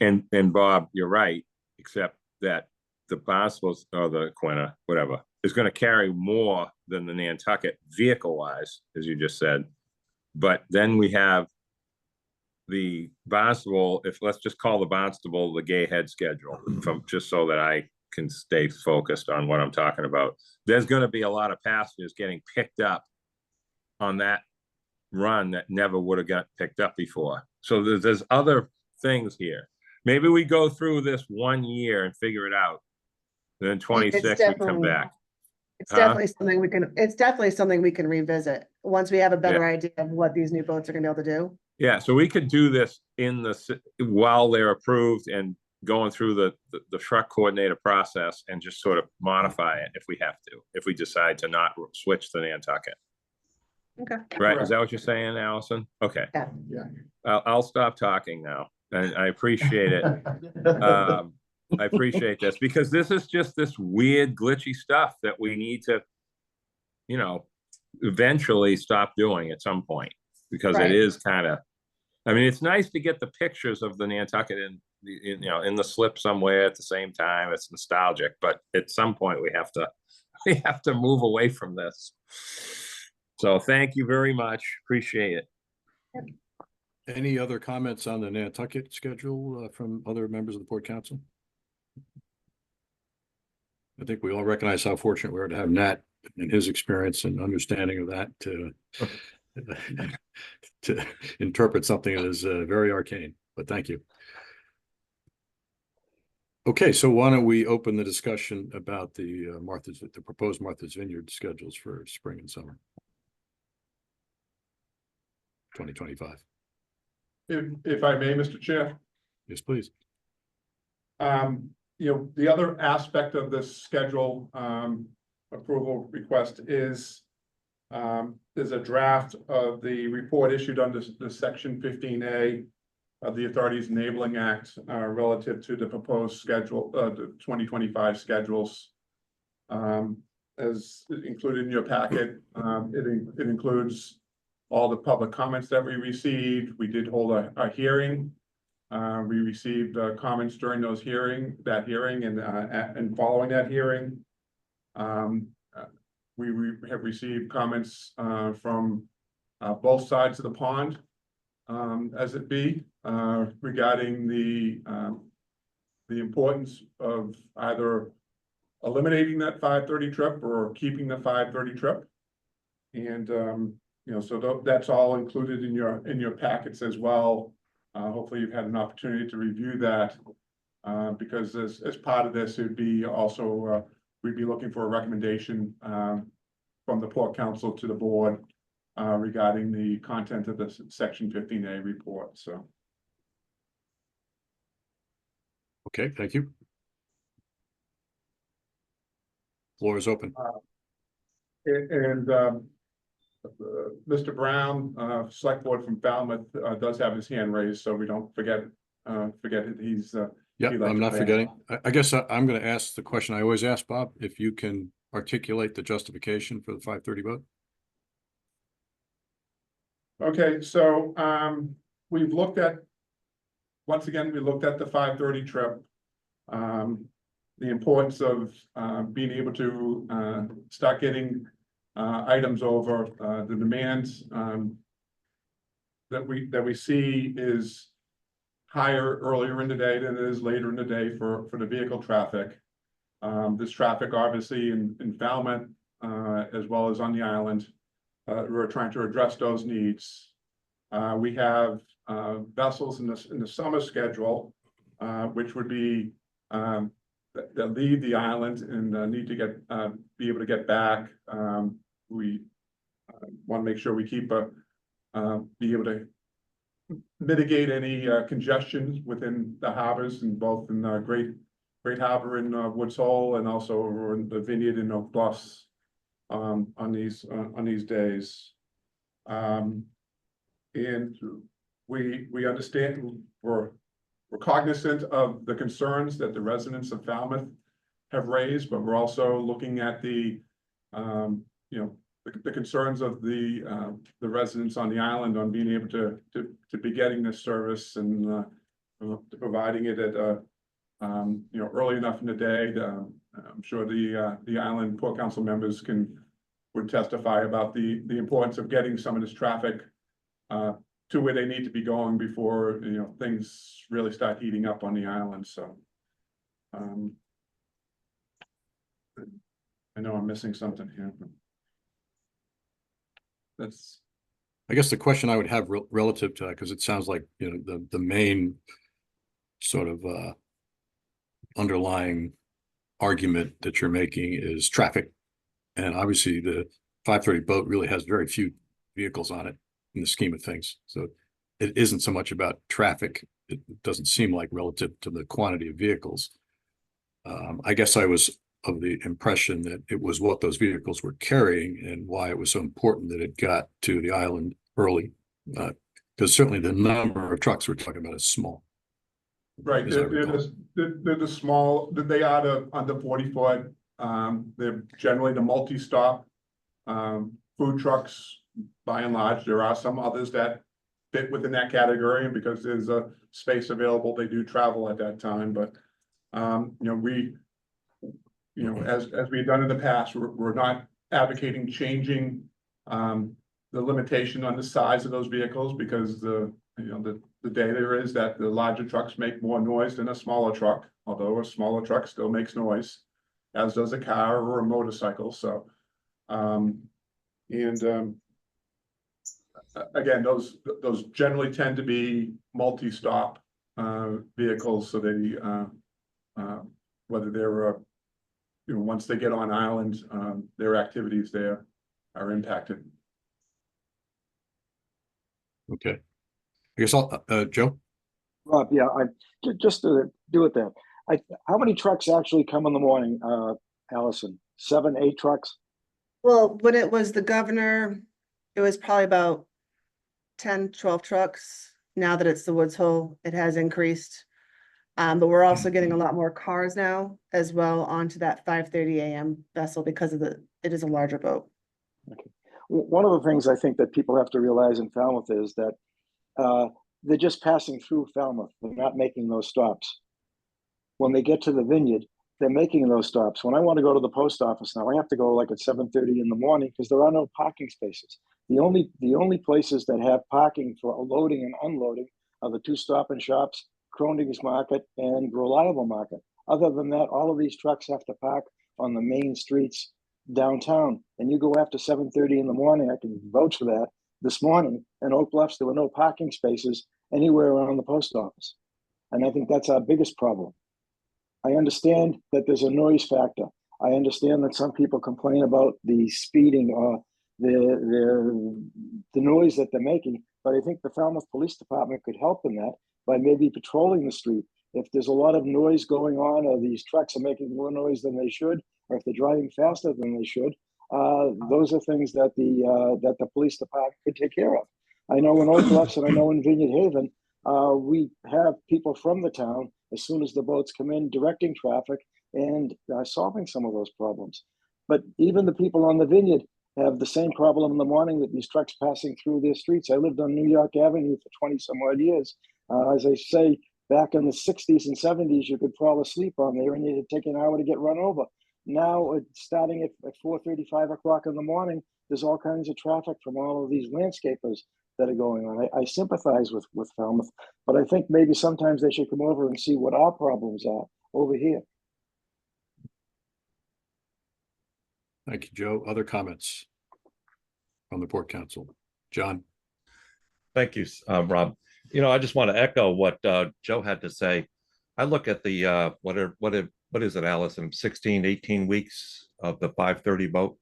And Bob, you're right, except that the Boswell's or the Equinor, whatever, is going to carry more than the Nantucket vehicle-wise, as you just said. But then we have the Barnstable, let's just call the Barnstable the Gay Head schedule, just so that I can stay focused on what I'm talking about. There's going to be a lot of passengers getting picked up on that run that never would have got picked up before. So there's other things here. Maybe we go through this 1 year and figure it out. Then 26 we come back. It's definitely something we can revisit, once we have a better idea of what these new boats are gonna be able to do. Yeah, so we could do this while they're approved and going through the truck coordinator process and just sort of modify it if we have to, if we decide to not switch to Nantucket. Okay. Right, is that what you're saying, Allison? Okay. Yeah. Yeah. I'll stop talking now, and I appreciate it. I appreciate this, because this is just this weird glitchy stuff that we need to, you know, eventually stop doing at some point, because Right. it is kind of, I mean, it's nice to get the pictures of the Nantucket in the slip somewhere at the same time. It's nostalgic, but at some point we have to move away from this. So thank you very much. Appreciate it. Any other comments on the Nantucket schedule from other members of the Port Council? I think we all recognize how fortunate we are to have Nat and his experience and understanding of that to interpret something that is very arcane, but thank you. Okay, so why don't we open the discussion about the proposed Martha's Vineyard schedules for spring and summer 2025. If I may, Mr. Chair. Yes, please. The other aspect of this schedule, approval request is, there's a draft of the report issued under the section 15A of the Authorities Enabling Act, relative to the proposed schedule, the 2025 schedules. As included in your packet, it includes all the public comments that we received. We did hold a hearing. We received comments during that hearing and following that hearing. We have received comments from both sides of the pond, as it be, regarding the importance of either eliminating that 5:30 trip or keeping the 5:30 trip. And so that's all included in your packets as well. Hopefully you've had an opportunity to review that, because as part of this, it'd be also, we'd be looking for a recommendation from the Port Council to the board regarding the content of the section 15A report, so. Okay, thank you. Floor is open. Mr. Brown, select board from Falmouth, does have his hand raised, so we don't forget that he's. Yeah, he'd like I'm to not weigh in. forgetting. I guess I'm going to ask the question I always ask, Bob, if you can articulate the justification for the 5:30 vote. Okay, so we've looked at, once again, we looked at the 5:30 trip. The importance of being able to start getting items over, the demands that we see is higher earlier in the day than it is later in the day for the vehicle traffic. This traffic obviously in Falmouth, as well as on the island, we're trying to address those needs. We have vessels in the summer schedule, which would be that leave the island and need to be able to get back. We want to make sure we be able to mitigate any congestion within the harbors in both in Great Harbor in Woods Hole and also over in the Vineyard in Oak Bluffs on these days. And we understand, we're cognizant of the concerns that the residents of Falmouth have raised, but we're also looking at the concerns of the residents on the island on being able to be getting this service and providing it at early enough in the day. I'm sure the island Port Council members would testify about the importance of getting some of this traffic to where they need to be going before things really start heating up on the island. So I know I'm missing something here. That's, I guess the question I would have relative to that, because it sounds like, the main sort of underlying argument that you're making is traffic And obviously the 530 boat really has very few vehicles on it in the scheme of things. So it isn't so much about traffic. It doesn't seem like relative to the quantity of vehicles. I guess I was of the impression that it was what those vehicles were carrying and why it was so important that it got to the island early. Because certainly the number of trucks we're talking about is small. Right, As I they're recall. they're the small, they are the under 40 foot, they're generally the multi-stop. Food trucks, by and large, there are some others that fit within that category, and because there's a space available, they do travel at that time, but. As we've done in the past, we're not advocating changing. The limitation on the size of those vehicles, because the data is that the larger trucks make more noise than a smaller truck, although a smaller truck still makes noise, as does a car or a motorcycle, so. Again, those generally tend to be multi-stop vehicles, so they whether they're once they get on island, their activities there are impacted. Okay. I guess I'll, Joe? Rob, yeah, just to do it then. How many trucks actually come in the morning, Allison? 7, 8 trucks? Well, when it was the governor, it was probably about 10, 12 trucks. Now that it's the Woods Hole, it has increased. But we're also getting a lot more cars now as well onto that 5:30 a.m. vessel because of it is a larger boat. Okay. One of the things I think that people have to realize in Falmouth is that they're just passing through Falmouth. They're not making those stops. When they get to the vineyard, they're making those stops. When I want to go to the post office now, I have to go like at 7:30 in the morning because there are no parking spaces. The only places that have parking for loading and unloading are the 2 Stop and Shops, Kroning's Market, and Reliable Market. Other than that, all of these trucks have to park on the main streets downtown. And you go after 7:30 in the morning, I can vouch for that. This morning in Oak Bluffs, there were no parking spaces anywhere around the post office. And I think that's our biggest problem. I understand that there's a noise factor. I understand that some people complain about the speeding or the noise that they're making, but I think the Falmouth Police Department could help in that by maybe patrolling the street. If there's a lot of noise going on, or these trucks are making more noise than they should, or if they're driving faster than they should, those are things that the police department could take care of. I know in Oak Bluffs and I know in Vineyard Haven, we have people from the town, as soon as the boats come in, directing traffic and solving some of those problems. But even the people on the vineyard have the same problem in the morning with these trucks passing through their streets. I lived on New York Avenue for 20 some odd years. As I say, back in the 60s and 70s, you could fall asleep on there and you'd take an hour to get run over. Now, starting at 4:30, 5 o'clock in the morning, there's all kinds of traffic from all of these landscapers that are going on. I sympathize with Falmouth, but I think maybe sometimes they should come over and see what our problems are over here. Thank you, Joe. Other comments from the Port Council? John? Thank you, Rob. I just want to echo what Joe had to say. I look at the what is it, Allison, 16, 18 weeks of the 530 boat.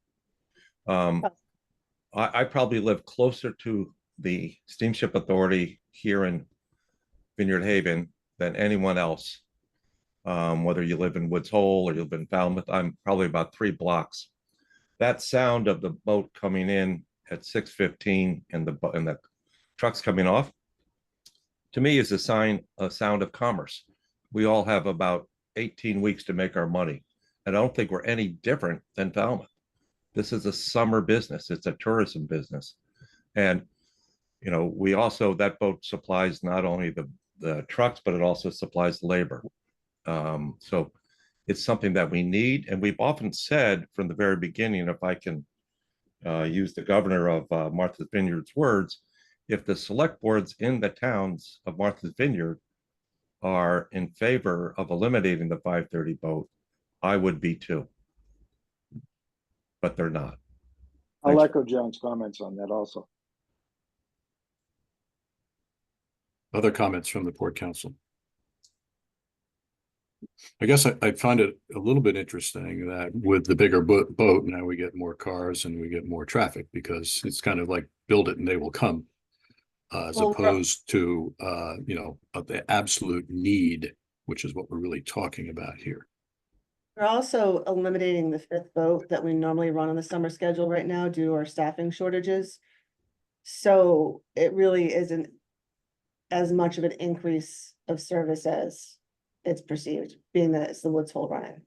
I probably live closer to the Steamship Authority here in Vineyard Haven than anyone else. Whether you live in Woods Hole or you live in Falmouth, I'm probably about 3 blocks. That sound of the boat coming in at 6:15 and the trucks coming off, to me, is a sound of commerce. We all have about 18 weeks to make our money. And I don't think we're any different than Falmouth. This is a summer business. It's a tourism business. And, we also, that boat supplies not only the trucks, but it also supplies labor. So it's something that we need. And we've often said from the very beginning, if I can use the governor of Martha's Vineyard's words, if the select boards in the towns of Martha's Vineyard are in favor of eliminating the 530 boat, I would be too. But they're not. I'll echo John's comments on that also. Other comments from the Port Council? I guess I find it a little bit interesting that with the bigger boat, now we get more cars and we get more traffic because it's kind of like build it and they will come. As Well, opposed to, of the absolute need, which is what we're really talking about here. We're also eliminating the fifth boat that we normally run on the summer schedule right now due to our staffing shortages. So it really isn't as much of an increase of service as it's perceived, being that it's the Woods Hole running.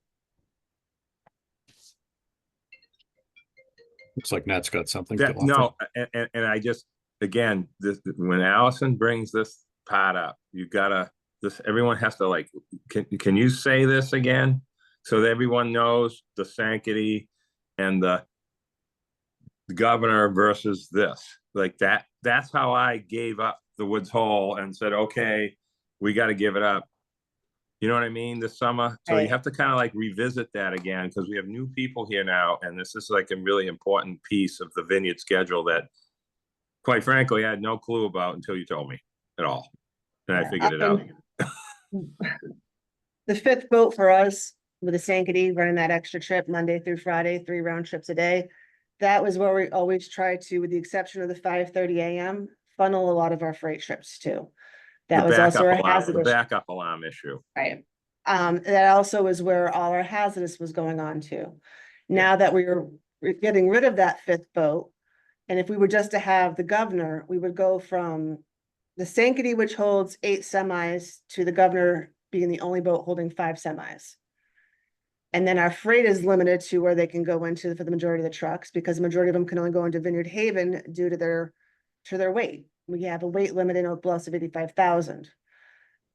Looks like Nat's got something to offer. No, and I just, again, when Allison brings this part up, you gotta, everyone has to like, can you say this again? So that everyone knows the sanctity and the governor versus this, like that's how I gave up the Woods Hole and said, okay, we got to give it up. You know what I mean? This summer. So you have to kind of like revisit that again, because we have new people here now. And this is like a really important piece of the vineyard schedule that, quite frankly, I had no clue about until you told me at all. And I figured it out. The fifth boat for us with the Sankaty running that extra trip Monday through Friday, 3 round trips a day. That was where we always try to, with the exception of the 5:30 a.m., funnel a lot of our freight trips to. That was also our hazardous. The backup alarm issue. Right. That also is where all our hazardous was going on to. Now that we're getting rid of that fifth boat, and if we were just to have the governor, we would go from the Sankaty, which holds 8 semis, to the governor being the only boat holding 5 semis. And then our freight is limited to where they can go into for the majority of the trucks, because the majority of them can only go into Vineyard Haven due to their weight. We have a weight limit in Oak Bluffs of 85,000.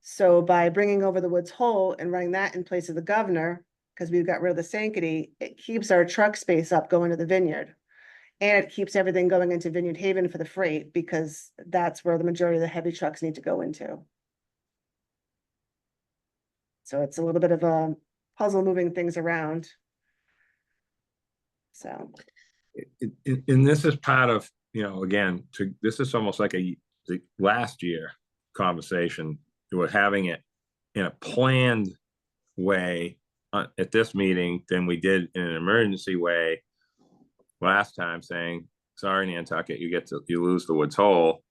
So by bringing over the Woods Hole and running that in place of the governor, because we've got rid of the Sankaty, it keeps our truck space up going to the vineyard. And it keeps everything going into Vineyard Haven for the freight, because that's where the majority of the heavy trucks need to go into. So it's a little bit of a puzzle moving things around. So. And this is part of, again, this is almost like the last year conversation. We're having it in a planned way at this meeting than we did in an emergency way last time, saying, sorry, Nantucket, you lose the Woods Hole.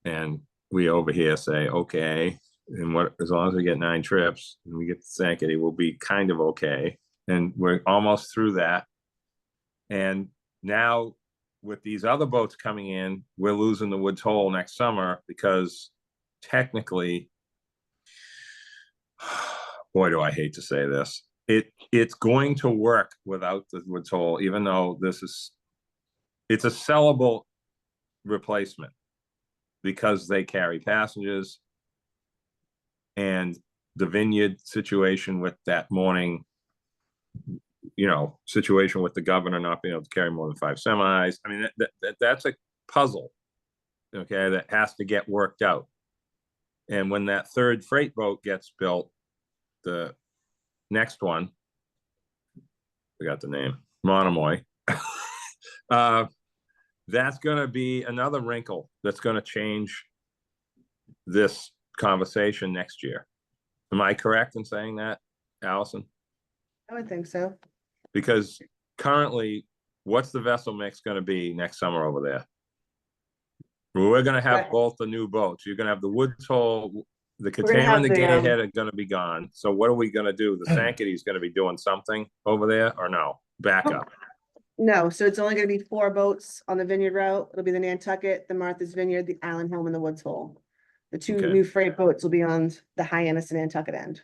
And we over here say, okay, and as long as we get 9 trips and we get the Sankaty, we'll be kind of okay. And we're almost through that. And now with these other boats coming in, we're losing the Woods Hole next summer, because technically, boy, do I hate to say this, it's going to work without the Woods Hole, even though it's a sellable replacement because they carry passengers, and the vineyard situation with that morning, situation with the governor not being able to carry more than 5 semis. I mean, that's a puzzle, okay, that has to get worked out. And when that third freight boat gets built, the next one, we got the name, Monomoy, that's going to be another wrinkle that's going to change this conversation next year. Am I correct in saying that, Allison? I would think so. Because currently, what's the vessel mix going to be next summer over there? We're going to have both the new boats. You're going to have the Woods Hole, the Katama and the Gayhead are going to be gone. So what are we going to do? The Sankaty is going to be doing something over there, or no? Back up. No, so it's only going to be 4 boats on the vineyard route. It'll be the Nantucket, the Martha's Vineyard, the Island Home, and the Woods Hole. The 2 new freight boats will be on the Hyannis and Nantucket end.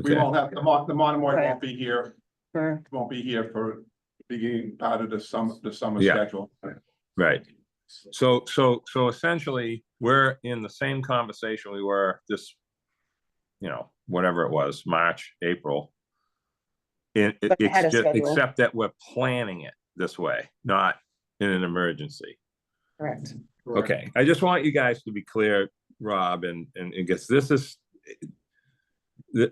We won't have, the Monomoy Right. won't be here, For won't be here for beginning part of the summer Yeah. schedule. Right. So essentially, we're in the same conversation we were this, whatever it was, March, April. But ahead of schedule. Except that we're planning it this way, not in an emergency. correct. Okay, I just want you guys to be clear, Rob, and guess this is,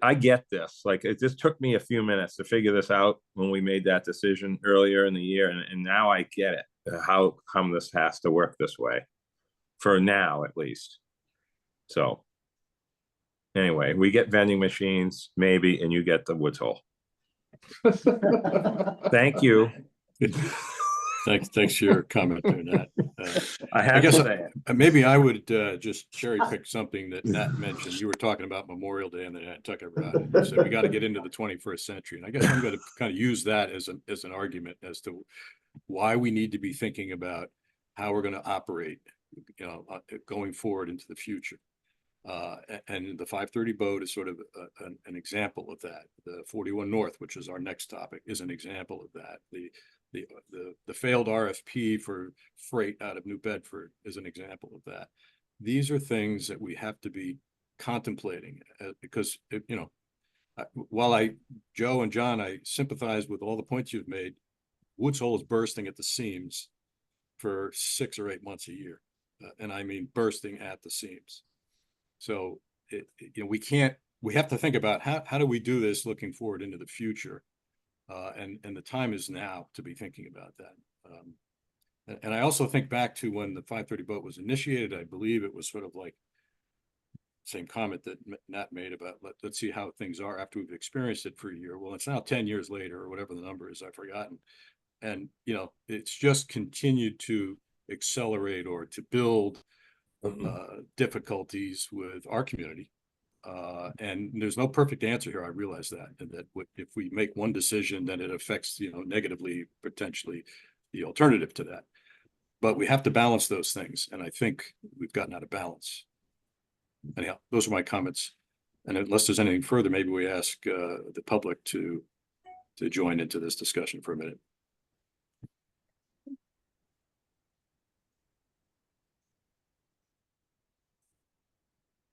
I get this. Like, it just took me a few minutes to figure this out when we made that decision earlier in the year, and now I get it. How come this has to work this way, for now at least. So Anyway, we get vending machines, maybe, and you get the Woods Hole. Thank you. Thanks for your comment there, Nat. I I have to guess say it. maybe I would just cherry pick something that Nat mentioned. You were talking about Memorial Day and the Nantucket Ride. You said we got to get into the 21st century. And I guess I'm going to kind of use that as an argument as to why we need to be thinking about how we're going to operate, going forward into the future. And the 530 boat is sort of an example of that. The 41 North, which is our next topic, is an example of that. The failed RFP for freight out of New Bedford is an example of that. These are things that we have to be contemplating because, while Joe and John, I sympathize with all the points you've made. Woods Hole is bursting at the seams for 6 or 8 months a year. And I mean bursting at the seams. So, we have to think about how do we do this looking forward into the future? And the time is now to be thinking about that. And I also think back to when the 530 boat was initiated. I believe it was sort of like same comment that Nat made about let's see how things are after we've experienced it for a year. Well, it's now 10 years later or whatever the number is, I've forgotten. And, it's just continued to accelerate or to build difficulties with our community. And there's no perfect answer here. I realize that if we make one decision, then it affects, negatively, potentially the alternative to that. But we have to balance those things. And I think we've gotten out of balance. Anyhow, those are my comments. And unless there's anything further, maybe we ask the public to join into this discussion for a minute.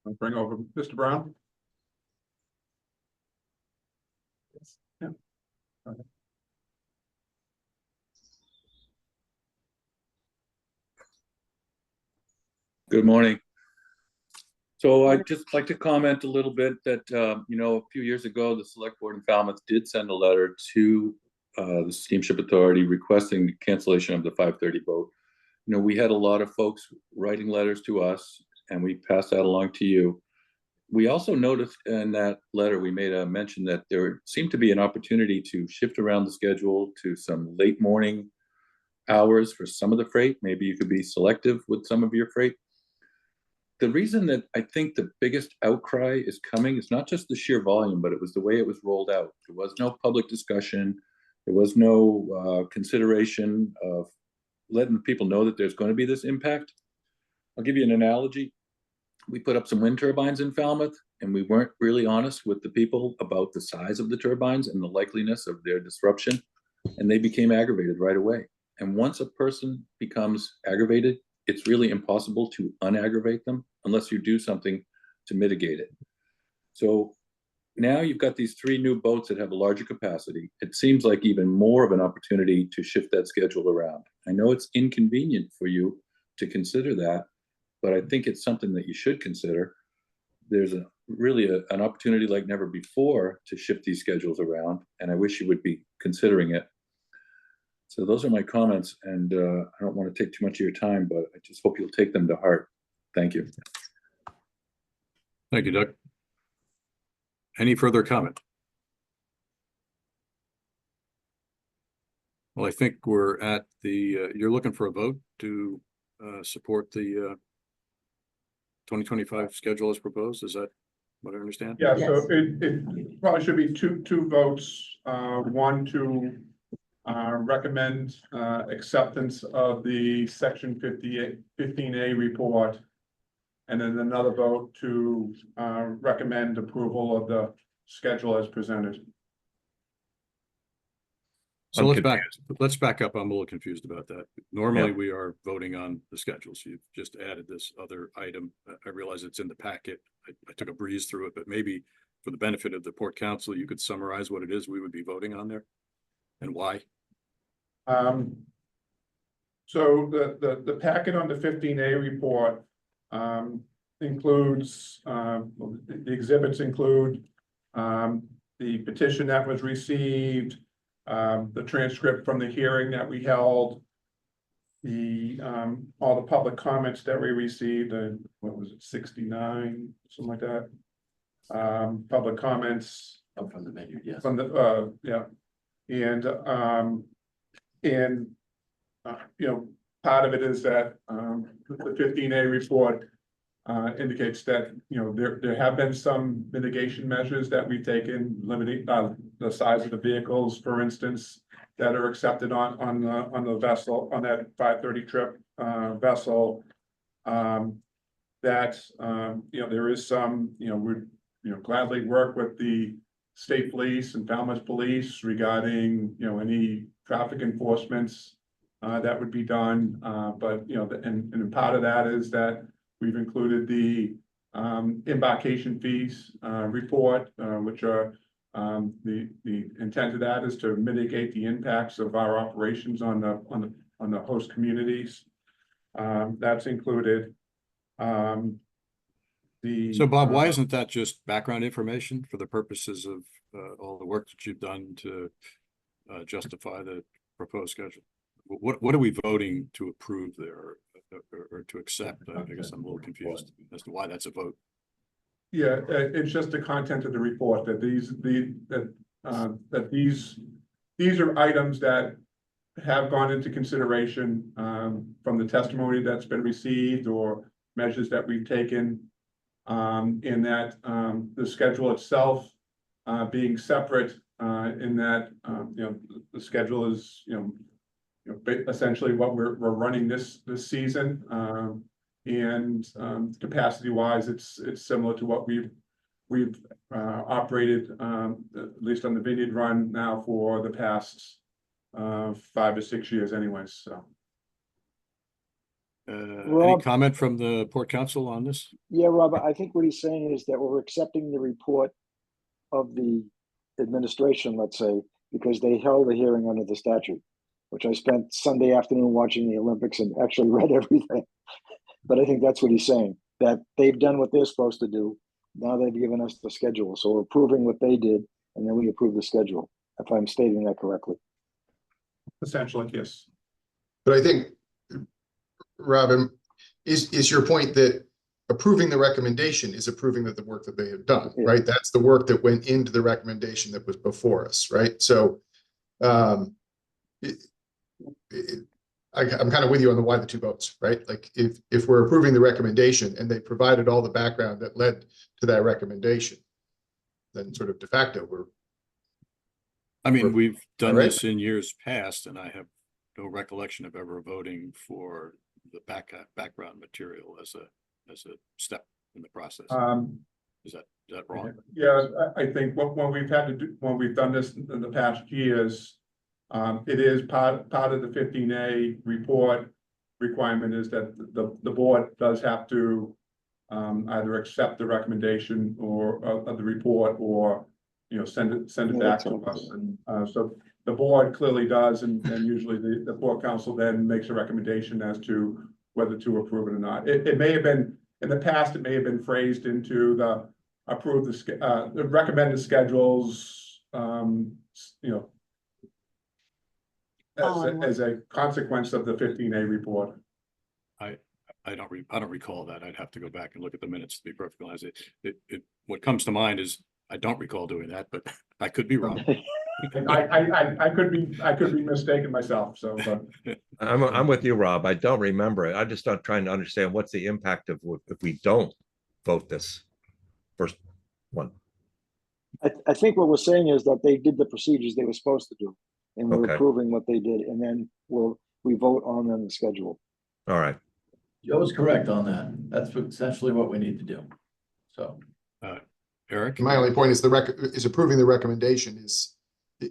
I'll bring over Mr. Brown. Yeah. Okay. Good morning. So I'd just like to comment a little bit that, a few years ago, the select board in Falmouth did send a letter to the Steamship Authority requesting the cancellation of the 530 boat. We had a lot of folks writing letters to us and we passed that along to you. We also noticed in that letter, we made a mention that there seemed to be an opportunity to shift around the schedule to some late morning hours for some of the freight. Maybe you could be selective with some of your freight. The reason that I think the biggest outcry is coming is not just the sheer volume, but it was the way it was rolled out. There was no public discussion. There was no consideration of letting people know that there's going to be this impact. I'll give you an analogy. We put up some wind turbines in Falmouth, and we weren't really honest with the people about the size of the turbines and the likeliness of their disruption, and they became aggravated right away. And once a person becomes aggravated, it's really impossible to unaggravate them unless you do something to mitigate it. So now you've got these 3 new boats that have a larger capacity. It seems like even more of an opportunity to shift that schedule around. I know it's inconvenient for you to consider that, but I think it's something that you should consider. There's really an opportunity like never before to shift these schedules around, and I wish you would be considering it. So those are my comments, and I don't want to take too much of your time, but I just hope you'll take them to heart. Thank you. Thank you, Doug. Any further comment? Well, I think we're at the, you're looking for a vote to support the 2025 schedule as proposed. Is that what I understand? Yeah, so it probably should be two votes. One to recommend acceptance of the section 15A report. And then another vote to recommend approval of the schedule as presented. So let's back up. I'm a little confused about that. Normally we are voting on the schedule. So you've just added this other item. I realize it's in the packet. I took a breeze through it, but maybe for the benefit of the Port Council, you could summarize what it is we would be voting on there and why. So the packet on the 15A report includes, the exhibits include the petition that was received, the transcript from the hearing that we held, all the public comments that we received, and what was it, 69, something like that. public comments. From the menu, yes. From the, yeah, and, you know, part of it is that, the 15A report indicates that, you know, there have been some mitigation measures that we've taken, limiting, the size of the vehicles, for instance, that are accepted on the vessel, on that 530 trip, vessel. That, you know, there is some, you know, we'd, you know, gladly work with the state police and Falmouth police regarding, you know, any traffic enforcements that would be done. But, you know, and part of that is that we've included the embarkation fees report, which are the intent of that is to mitigate the impacts of our operations on the host communities. That's included. So Bob, why isn't that just background information for the purposes of all the work that you've done to justify the proposed schedule? What are we voting to approve there or to accept? I guess I'm a little confused as to why that's a vote. Yeah, it's just the content of the report that these are items that have gone into consideration from the testimony that's been received or measures that we've taken. In that the schedule itself being separate, in that you know, the schedule is essentially what we're running this season, and capacity wise it's similar to what we've operated at least on the Vineyard Run now for the past 5 or 6 years anyways. So any Rob? comment from the Port Council on this? Yeah, Robert, I think what he's saying is that we're accepting the report of the administration, let's say, because they held a hearing under the statute, which I spent Sunday afternoon watching the Olympics and actually read everything. But I think that's what he's saying, that they've done what they're supposed to do. Now they've given us the schedule. So we're approving what they did, and then we approve the schedule, if I'm stating that correctly. essentially, yes. But I think, Robin, is your point that approving the recommendation is approving that the work that they have done, Yeah. right? That's the work that went into the recommendation that was before us, right? So, I'm kind of with you on the why the two votes, right? Like if we're approving the recommendation and they provided all the background that led to that recommendation, then sort of de facto I mean, we've done Alright. this in years past, and I have no recollection of ever voting for the background material as a step in the process. Is that wrong? Yeah, I think when we've had to do, when we've done this in the past years, it is part of the 15A report requirement is that the board does have to either accept the recommendation or of the report, or send it back to us. And so the board clearly does, and usually the Port Council then makes a recommendation as to whether to approve it or not. It may have been in the past, it may have been phrased into the the recommended schedules, as a consequence of the 15A report. I don't recall that. I'd have to go back and look at the minutes to be perfectly honest. What comes to mind is I don't recall doing that, but I could be wrong. I could be mistaken myself, so, but. I'm with you, Rob. I don't remember it. I'm just not trying to understand what's the impact of if we don't vote this first one. I think what we're saying is that they did the procedures they were supposed to do, and we're Okay. approving what they did, and then we vote on them the schedule. All right. Joe's correct on that. That's essentially what we need to do. So. Eric? My only point is is approving the recommendation is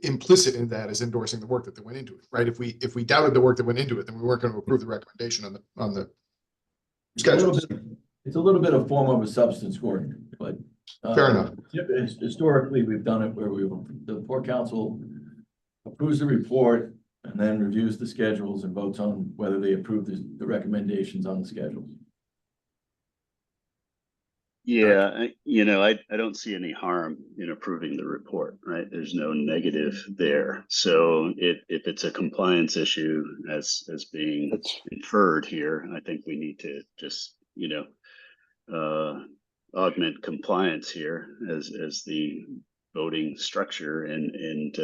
implicit in that is endorsing the work that went into it, right? If we doubted the work that went into it, then we weren't going to approve the recommendation on the schedule. It's a little bit of form over substance, Gordon, but. Fair enough. Historically, we've done it where the Port Council approves the report and then reviews the schedules and votes on whether they approve the recommendations on the schedules. Yeah, I don't see any harm in approving the report, right? There's no negative there. So if it's a compliance issue as being inferred here, I think we need to just, augment compliance here as the voting structure and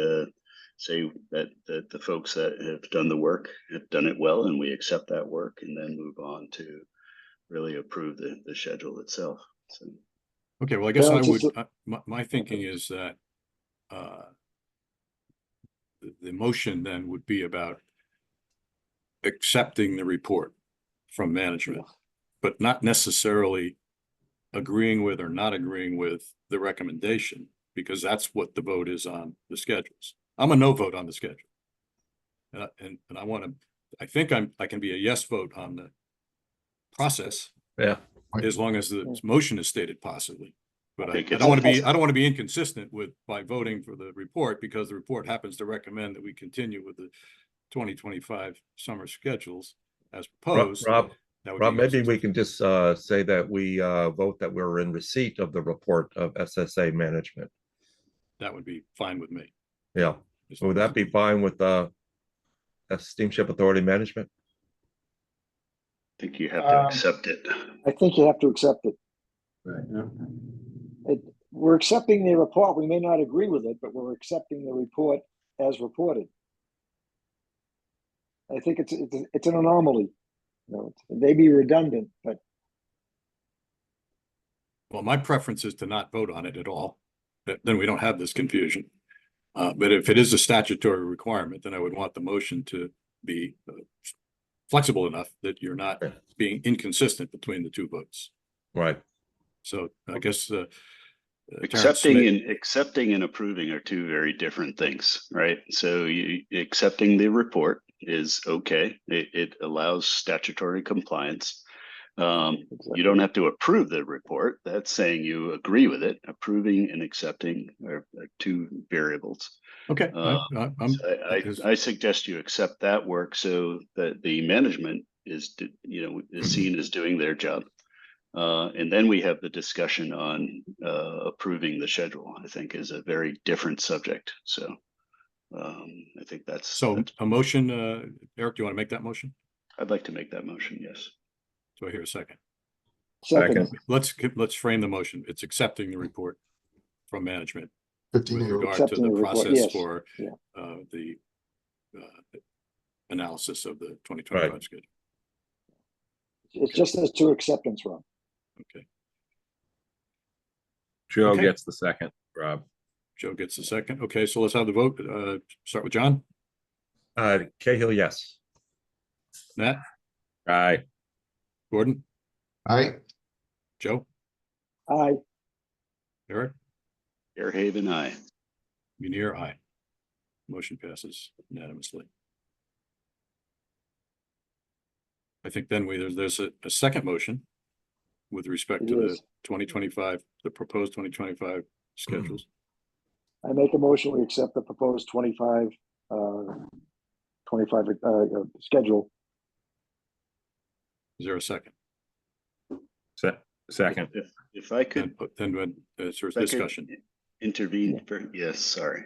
say that the folks that have done the work have done it well, and we accept that work, and then move on to really approve the schedule itself. So. Okay, well, I guess I Balance is would, my thinking is that the motion then would be about accepting the report from management, but not necessarily agreeing with or not agreeing with the recommendation, because that's what the vote is on the schedules. I'm a no vote on the schedule. And I want to, I think I can be a yes vote on the process. Yeah. As long as the motion is stated possibly. But I think don't want to be, I don't want to be inconsistent with, by voting for the report, because the report happens to recommend that we continue with the 2025 summer schedules as proposed. Rob, That would Rob, be maybe we consistent. can just say that we vote that we're in receipt of the report of SSA management. That would be fine with me. Yeah. Would that be fine with Steamship Authority management? I think you have to accept it. I think you have to accept it. Right, yeah. We're accepting the report. We may not agree with it, but we're accepting the report as reported. I think it's an anomaly. You know, it may be redundant, but Well, my preference is to not vote on it at all. Then we don't have this confusion. But if it is a statutory requirement, then I would want the motion to be flexible enough that you're not being inconsistent between the two votes. Right. So I guess Accepting and approving are two very different things, right? So accepting the report is okay. It allows statutory compliance. You don't have to approve the report. That's saying you agree with it. Approving and accepting are two variables. Okay. I suggest you accept that work so that the management is seen as doing their job. And then we have the discussion on approving the schedule, I think is a very different subject. So I think that's. So a motion, Eric, do you want to make that motion? I'd like to make that motion, yes. Do I hear a second? second. Let's frame the motion. It's accepting the report from management 15 with year old. regard to Accepting the the report, process yes. for Yeah. the analysis of the 2025 Right. schedule. It's just as to acceptance, Rob. Okay. Joe Okay. gets the second, Rob. Joe gets the second. Okay, so let's have the vote. Start with John. Cahill, yes. Matt, Aye. Gordon, Aye. Joe, Aye. Eric, Fairhaven, aye. Munir, aye. Motion passes unanimously. I think then there's a second motion with respect to the Yes. 2025, the proposed 2025 schedules. I make a motion, we accept the proposed 25 schedule. Is there a second? Second. If I could. Then when there's If I could discussion. Intervene for, yes, sorry.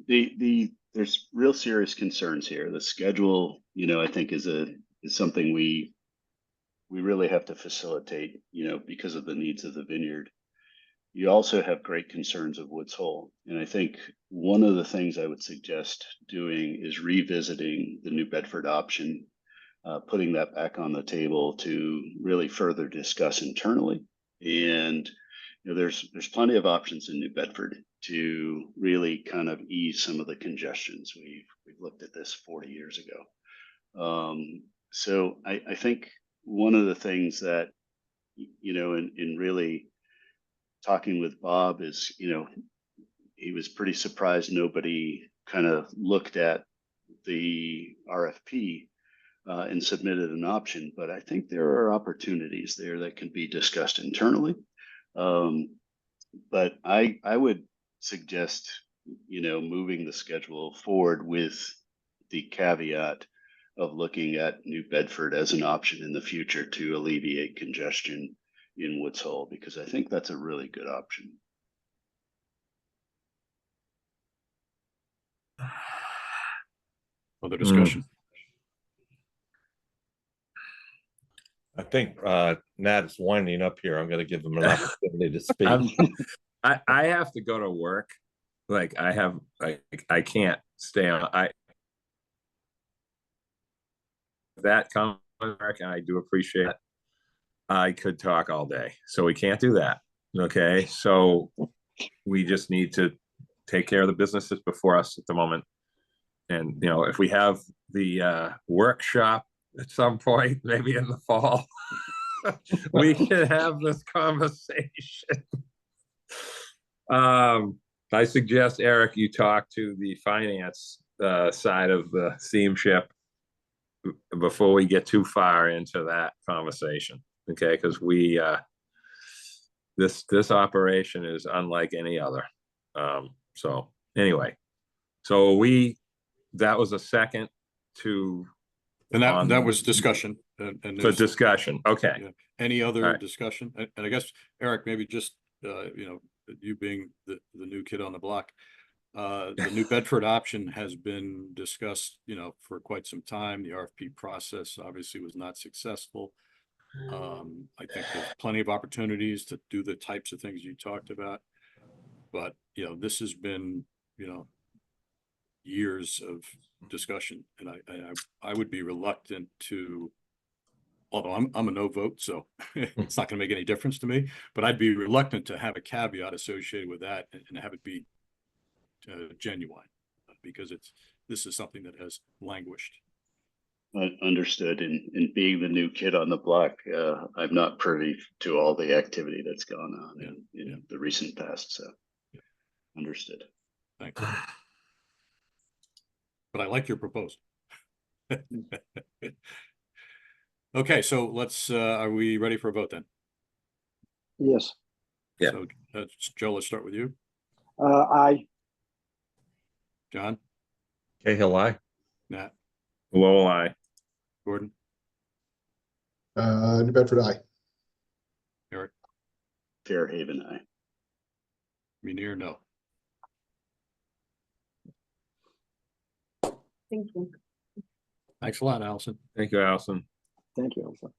There's real serious concerns here. The schedule, I think is something we really have to facilitate, because of the needs of the vineyard. You also have great concerns of Woods Hole. And I think one of the things I would suggest doing is revisiting the New Bedford option, putting that back on the table to really further discuss internally. And there's plenty of options in New Bedford to really kind of ease some of the congestions. We've looked at this 40 years ago. So I think one of the things that, in really talking with Bob is, he was pretty surprised nobody kind of looked at the RFP and submitted an option. But I think there are opportunities there that can be discussed internally. But I would suggest, moving the schedule forward with the caveat of looking at New Bedford as an option in the future to alleviate congestion in Woods Hole, because I think that's a really good option. Other discussion? I think Nat is winding up here. I'm gonna give him an opportunity to speak. I have to go to work. Like I can't stay on. That comment, Mark, and I do appreciate it. I could talk all day, so we can't do that. Okay, so we just need to take care of the businesses before us at the moment. And if we have the workshop at some point, maybe in the fall, we can have this conversation. I suggest, Eric, you talk to the finance side of the steamship before we get too far into that conversation. Okay, because this operation is unlike any other. So anyway, that was a second to. And that was discussion. And the discussion. Okay. Yeah. Any other right. discussion? And I guess, Eric, maybe just, you being the new kid on the block, the New Bedford option has been discussed, for quite some time. The RFP process obviously was not successful. I think there's plenty of opportunities to do the types of things you talked about, but this has been years of discussion, and I would be reluctant to, although I'm a no vote, so it's not going to make any difference to me, but I'd be reluctant to have a caveat associated with that and have it be genuine, because this is something that has languished. Understood. And being the new kid on the block, I'm not privy to all the activity that's gone on in the recent past. So understood. Thanks. But I like your proposal. Okay, so let's, are we ready for a vote then? Yes. Yeah. So Joe, let's start with you. Aye. John? Cahill, aye. Nat? Lowell, aye. Gordon? New Bedford, aye. Eric? Fairhaven, aye. Munir, no. Thank you. Thanks a lot, Allison. Thank you, Allison. Thank you, Elsa.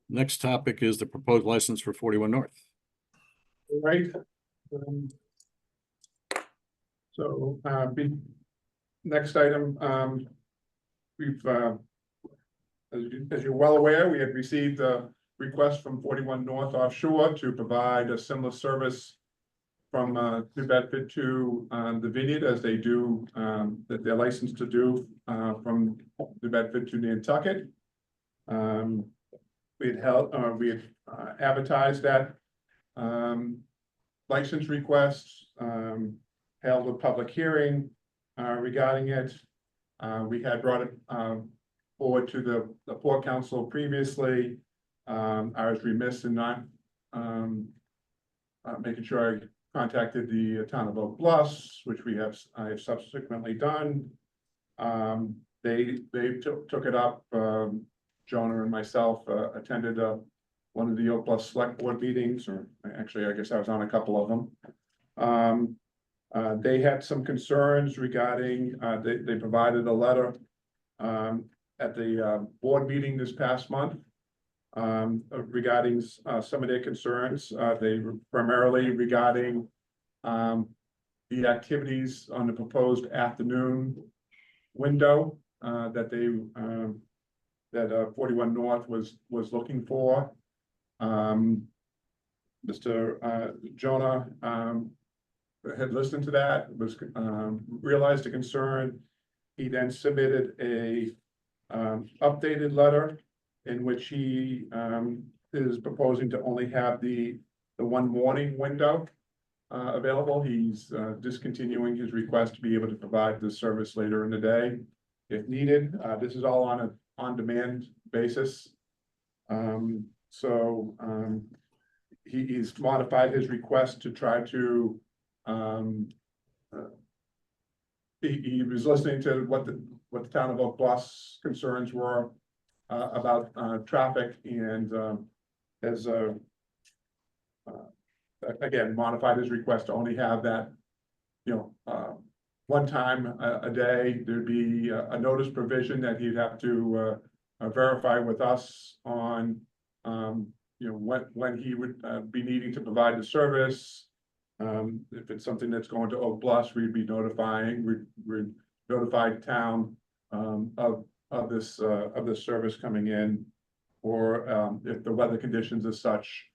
Next topic is the proposed license for 41 North. Right. Next item, we've, as you're well aware, we had received a request from 41 North Offshore to provide a similar service from New Bedford to the Vineyard, as they do, that they're licensed to do from New Bedford to Nantucket. We had advertised that license request, held a public hearing regarding it. We had brought it forward to the Port Council previously. I was remiss in not making sure I contacted the town of Oak Bluffs, which I have subsequently done. They took it up. Jonah and myself attended one of the Oak Bluffs Select Board meetings, or actually, I guess I was on a couple of them. They had some concerns regarding, they provided a letter at the board meeting this past month regarding some of their concerns. They were primarily regarding the activities on the proposed afternoon window that 41 North was looking for. Mr. Jonah had listened to that, realized the concern. He then submitted a updated letter in which he is proposing to only have the one morning window available. He's discontinuing his request to be able to provide this service later in the day if needed. This is all on an on-demand basis. He's modified his request to try to he was listening to what the town of Oak Bluffs concerns were about traffic, and has again modified his request to only have that, one time a day. There'd be a notice provision that he'd have to verify with us on, you know, when he would, be needing to provide the service. If it's something that's going to Oak Bluffs, we'd be notifying, we'd notify town, of this service coming in. Or, if the weather conditions are such,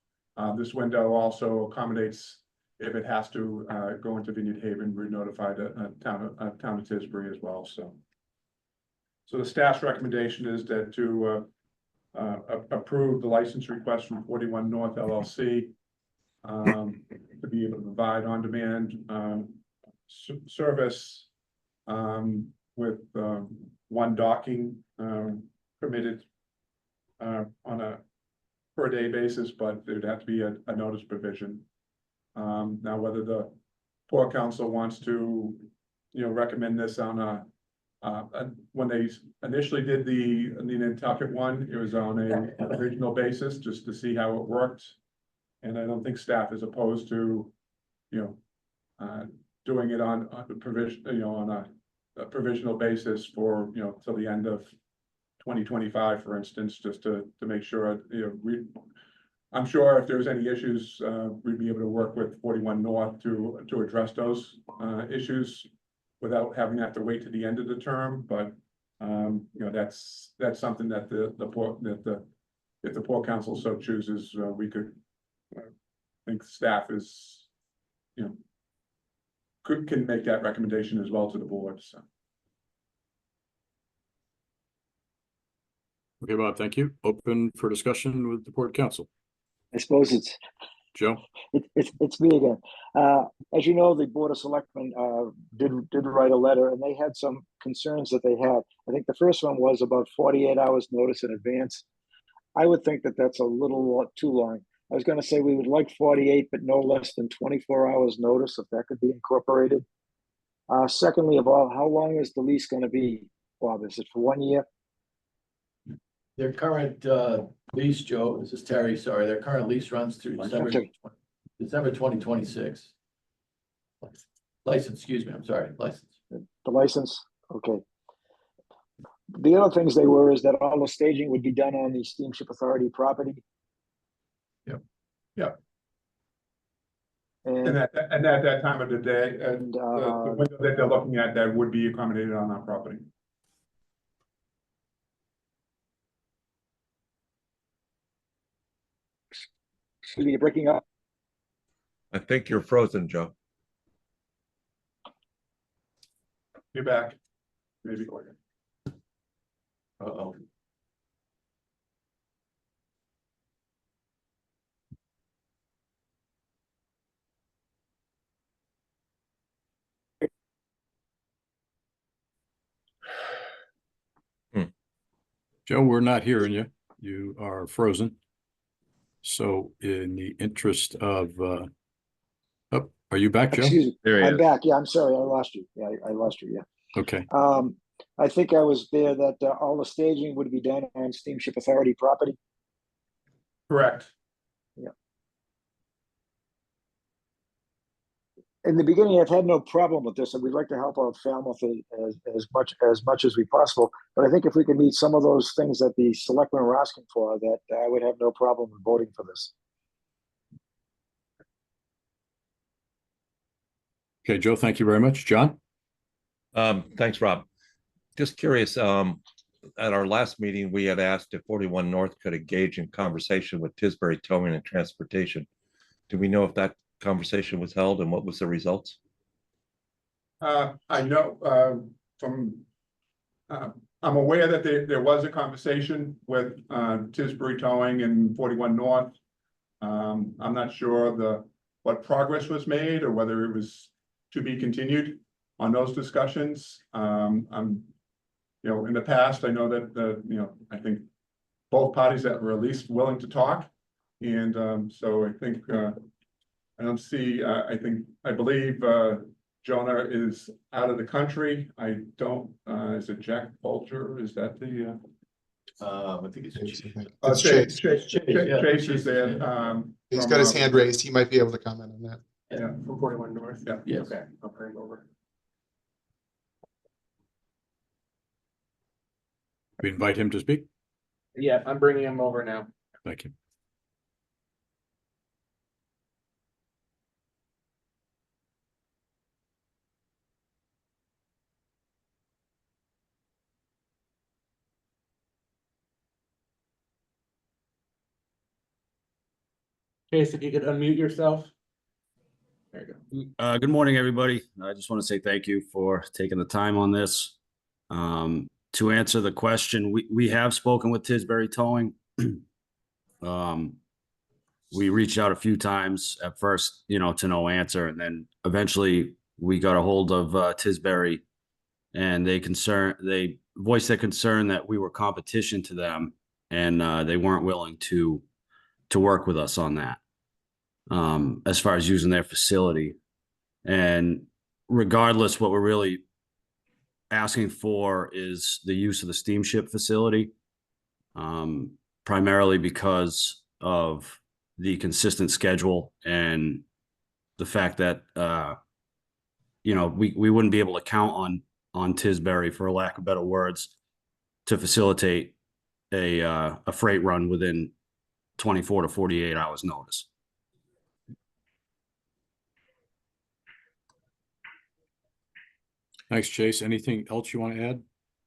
this window also accommodates if it has to, go into Vineyard Haven, we notify the town of Tisbury as well, so. So the staff's recommendation is that to, approve the license request from 41 North LLC, to be able to provide on-demand, service, with, one docking, permitted, on a per day basis, but there'd have to be a notice provision. Now whether the Port Council wants to, you know, recommend this on a, when they initially did the Nantucket one, it was on a original basis, just to see how it worked. And I don't think staff is opposed to, you know, doing it on the provision, you know, on a provisional basis for, you know, till the end of 2025, for instance, just to make sure, you know, I'm sure if there's any issues, we'd be able to work with 41 North to address those issues without having to wait to the end of the term, but you know, that's something that if the Port Council so chooses, we could, I think staff is, you know, can make that recommendation as well to the board, so. Okay, Bob, thank you. Open for discussion with the Port Council. I suppose it's Joe? It's me again. As you know, the Board of Selectmen did write a letter, and they had some concerns that they had. I think the first one was about 48 hours notice in advance. I would think that that's a little too long. I was going to say we would like 48, but no less than 24 hours notice, if that could be incorporated. Secondly of all, how long is the lease going to be, Bob? Is it for 1 year? Their current lease, Joe, this is Terry, sorry, their current lease runs through December 2026. License, excuse me, I'm sorry, license. The license, okay. The other things they were is that all the staging would be done on the Steamship Authority property. Yep. And at that time of the day, and the window that they're looking at, that would be accommodated on that property. Excuse me, you're breaking up. I think you're frozen, Joe. You're back. Maybe. Uh-oh. Joe, we're not hearing you. You are frozen. So in the interest of, oh, are you back, Joe? Excuse me, There he I'm is. back. Yeah, I'm sorry, I lost you. Yeah, I lost you, yeah. Okay. I think I was there that all the staging would be done on Steamship Authority property. Correct. Yeah. In the beginning, I've had no problem with this, and we'd like to help out Falmouth as much as we possible. But I think if we can meet some of those things that the selectmen are asking for, that I would have no problem in voting for this. Okay, Joe, thank you very much. John? Thanks, Rob. Just curious, at our last meeting, we had asked if 41 North could engage in conversation with Tisbury Towing and Transportation. Do we know if that conversation was held and what was the results? I know I'm aware that there was a conversation with Tisbury Towing and 41 North. I'm not sure what progress was made or whether it was to be continued on those discussions. You know, in the past, I know that you know, I think both parties that were at least willing to talk, and so I think I don't see. I believe Jonah is out of the country. I don't. Is it Jack Bolger? Is that the? I think it's It's Chase. Chase is there. He's got his hand raised. He might be able to comment on that. Yeah, From 41 North? Yeah. Yes. Okay, I'll bring him over. We invite him to speak. Yeah, I'm bringing him over now. Thank you. Chase, if you could unmute yourself. There you go. Good morning, everybody. I just want to say thank you for taking the time on this. To answer the question, we have spoken with Tisbury Towing. We reached out a few times at first, to no answer, and then eventually we got a hold of Tisbury, and they voiced their concern that we were competition to them, and they weren't willing to work with us on that. As far as using their facility. And regardless, what we're really asking for is the use of the steamship facility, primarily because of the consistent schedule and the fact that, we wouldn't be able to count on Tisbury, for lack of better words, to facilitate a freight run within 24 to 48 hours notice. Thanks, Chase. Anything else you want to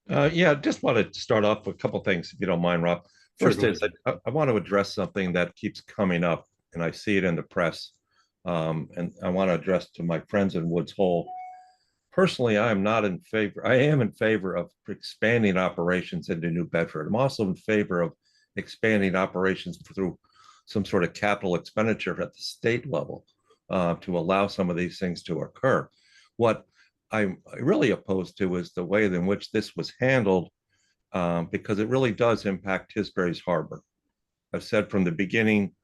add? Yeah, just want to start off with a couple things, if you don't mind, Rob. Sure, First go is I want to address something that keeps coming up, and I see it in the press. And I want to address to my friends in Woods Hole. Personally, I am in favor of expanding operations into New Bedford. I'm also in favor of expanding operations through some sort of capital expenditure at the state level to allow some of these things to occur. What I'm really opposed to is the way in which this was handled, because it really does impact Tisbury's harbor. I've said from the beginning,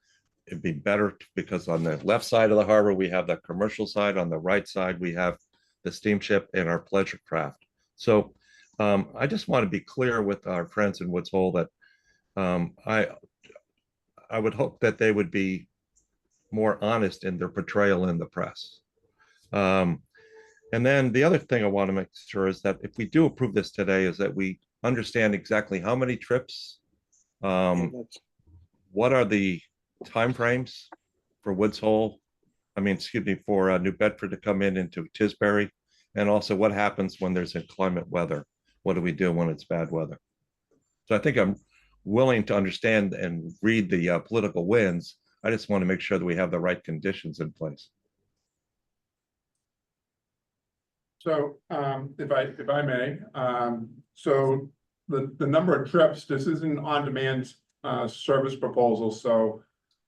it'd be better because on the left side of the harbor, we have the commercial side. On the right side, we have the steamship and our pleasure craft. So I just want to be clear with our friends in Woods Hole that I would hope that they would be more honest in their portrayal in the press. And then the other thing I want to make sure is that if we do approve this today, is that we understand exactly how many trips, what are the timeframes for Woods Hole, for New Bedford to come into Tisbury, and also what happens when there's inclement weather. What do we do when it's bad weather? So I think I'm willing to understand and read the political winds. I just want to make sure that we have the right conditions in place. So, if I may, so the number of trips, this is an on-demand service proposal. So,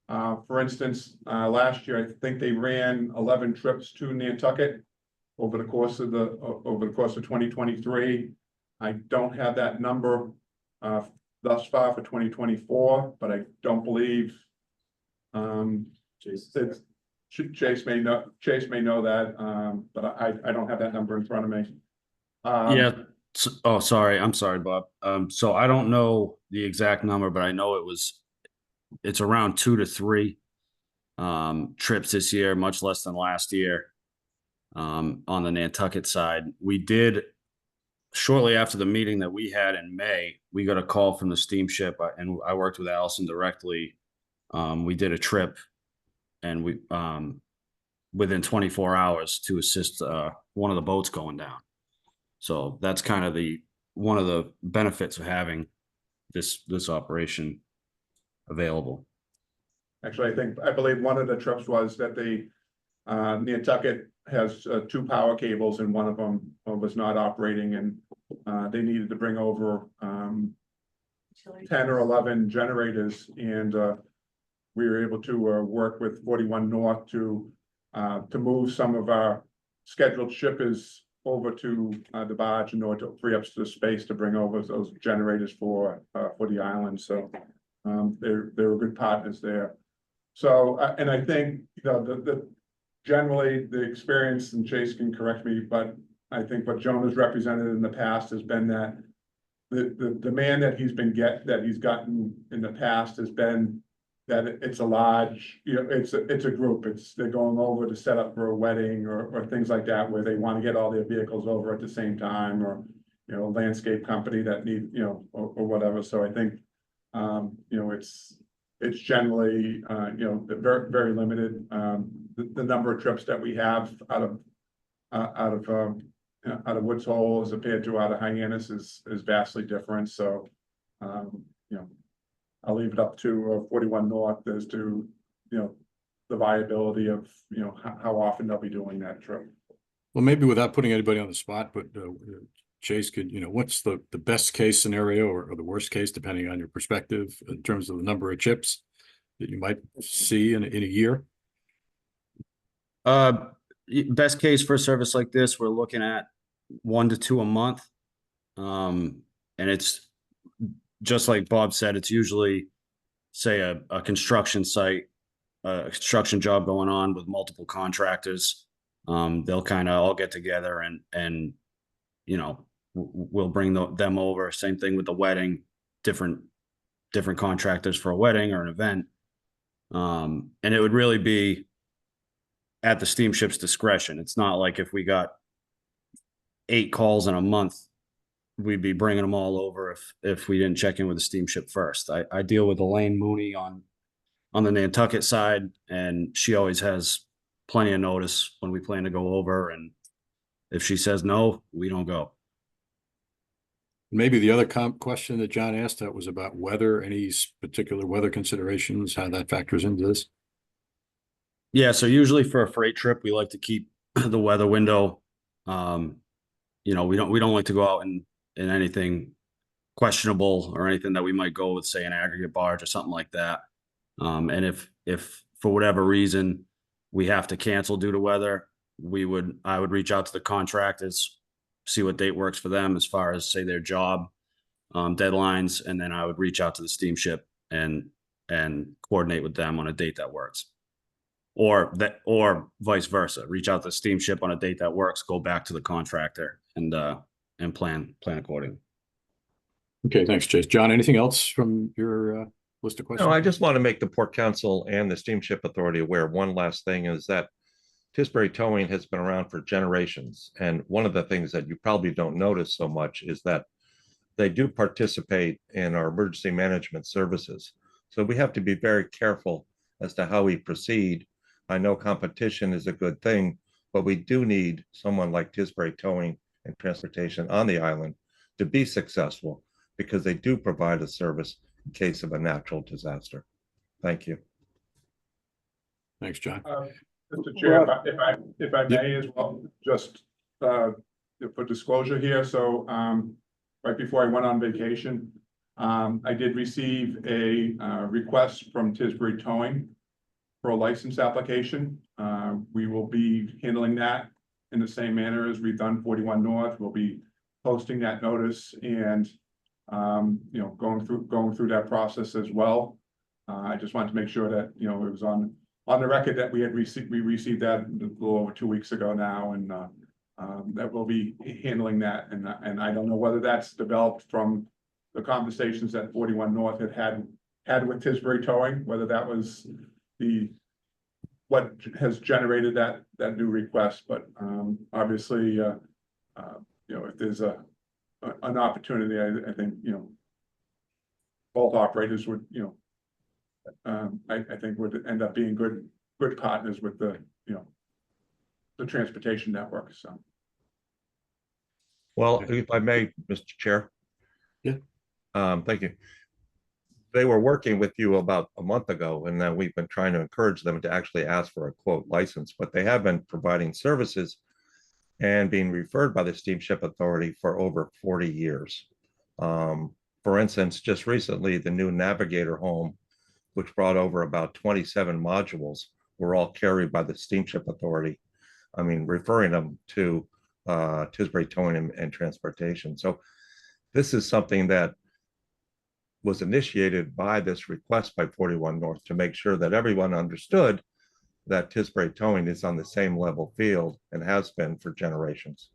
for instance, last year, I think they ran 11 trips to Nantucket over the course of 2023. I don't have that number thus far for 2024, but I don't believe Chase may know that, but I don't have that number in front of me. Yeah. Oh, sorry. I'm sorry, Bob. So I don't know the exact number, but I know it's around 2 to 3 trips this year, much less than last year. On the Nantucket side, we did shortly after the meeting that we had in May, we got a call from the steamship, and I worked with Allison directly. We did a trip, and we within 24 hours to assist one of the boats going down. So that's kind of one of the benefits of having this operation available. Actually, I believe one of the trips was that the Nantucket has 2 power cables, and one of them was not operating, and they needed to bring over 10 or 11 generators, and we were able to work with 41 North to move some of our scheduled shippers over to the barge in order to free up the space to bring over those generators for the island. So they were good partners there. So and I think the generally the experience, and Chase can correct me, but I think what Joan has represented in the past has been that the demand that he's gotten in the past has been that it's a large, it's a group. They're going over to set up for a wedding or things like that, where they want to get all their vehicles over at the same time, or a landscape company that need, or whatever. So I think You know, it's generally, you know, very, very limited. The number of trips that we have out of Woods Hole as compared to out of Hyannis is vastly different, so, you know, I'll leave it up to 41 North as to, you know, the viability of, you know, how often they'll be doing that trip. Well, maybe without putting anybody on the spot, but Chase could, you know, what's the best case scenario or the worst case, depending on your perspective, in terms of the number of chips that you might see in a year? Best case for a service like this, we're looking at 1 to 2 a month. And it's just like Bob said, it's usually, say, a construction site, a construction job going on with multiple contractors. They'll kind of all get together and you know, we'll bring them over. Same thing with the wedding, different contractors for a wedding or an event. And it would really be at the steamship's discretion. It's not like if we got 8 calls in a month, we'd be bringing them all over if we didn't check in with the steamship first. I deal with Elaine Mooney on the Nantucket side, and she always has plenty of notice when we plan to go over. And if she says no, we don't go. Maybe the other question that John asked that was about weather, any particular weather considerations, how that factors into this? Yeah, so usually for a freight trip, we like to keep the weather window. You know, we don't like to go out in anything questionable or anything that we might go with, say, an aggregate barge or something like that. And if for whatever reason we have to cancel due to weather, I would reach out to the contractors, see what date works for them as far as, say, their job deadlines, and then I would reach out to the steamship and coordinate with them on a date that works. Or vice versa, reach out to the steamship on a date that works, go back to the contractor and plan accordingly. Okay, thanks, Chase. John, anything else from your list of questions? No, I just want to make the Port Council and the Steamship Authority aware. One last thing is that Tisbury Towing has been around for generations. And one of the things that you probably don't notice so much is that they do participate in our emergency management services. So we have to be very careful as to how we proceed. I know competition is a good thing, but we do need someone like Tisbury Towing and Transportation on the island to be successful, because they do provide a service in case of a natural disaster. Thank you. Thanks, John. Mr. Chair, if I may as well, just for disclosure here, so right before I went on vacation, I did receive a request from Tisbury Towing for a license application. We will be handling that in the same manner as we've done 41 North. We'll be posting that notice and you know, going through that process as well. I just wanted to make sure that, you know, it was on the record that we received that a little over 2 weeks ago now, and that we'll be handling that. And I don't know whether that's developed from the conversations that 41 North had with Tisbury Towing, whether that was what has generated that new request. But obviously, you know, if there's an opportunity, I think, you know, both operators would, you know, I think would end up being good partners with the, you know, the transportation network. So. Well, if I may, Mr. Chair. Yeah. Thank you. They were working with you about a month ago, and then we've been trying to encourage them to actually ask for a quote license, but they have been providing services and being referred by the Steamship Authority for over 40 years. For instance, just recently, the new Navigator home, which brought over about 27 modules, were all carried by the Steamship Authority. I mean, referring them to Tisbury Towing and Transportation. So this is something that was initiated by this request by 41 North to make sure that everyone understood that Tisbury Towing is on the same level field and has been for generations.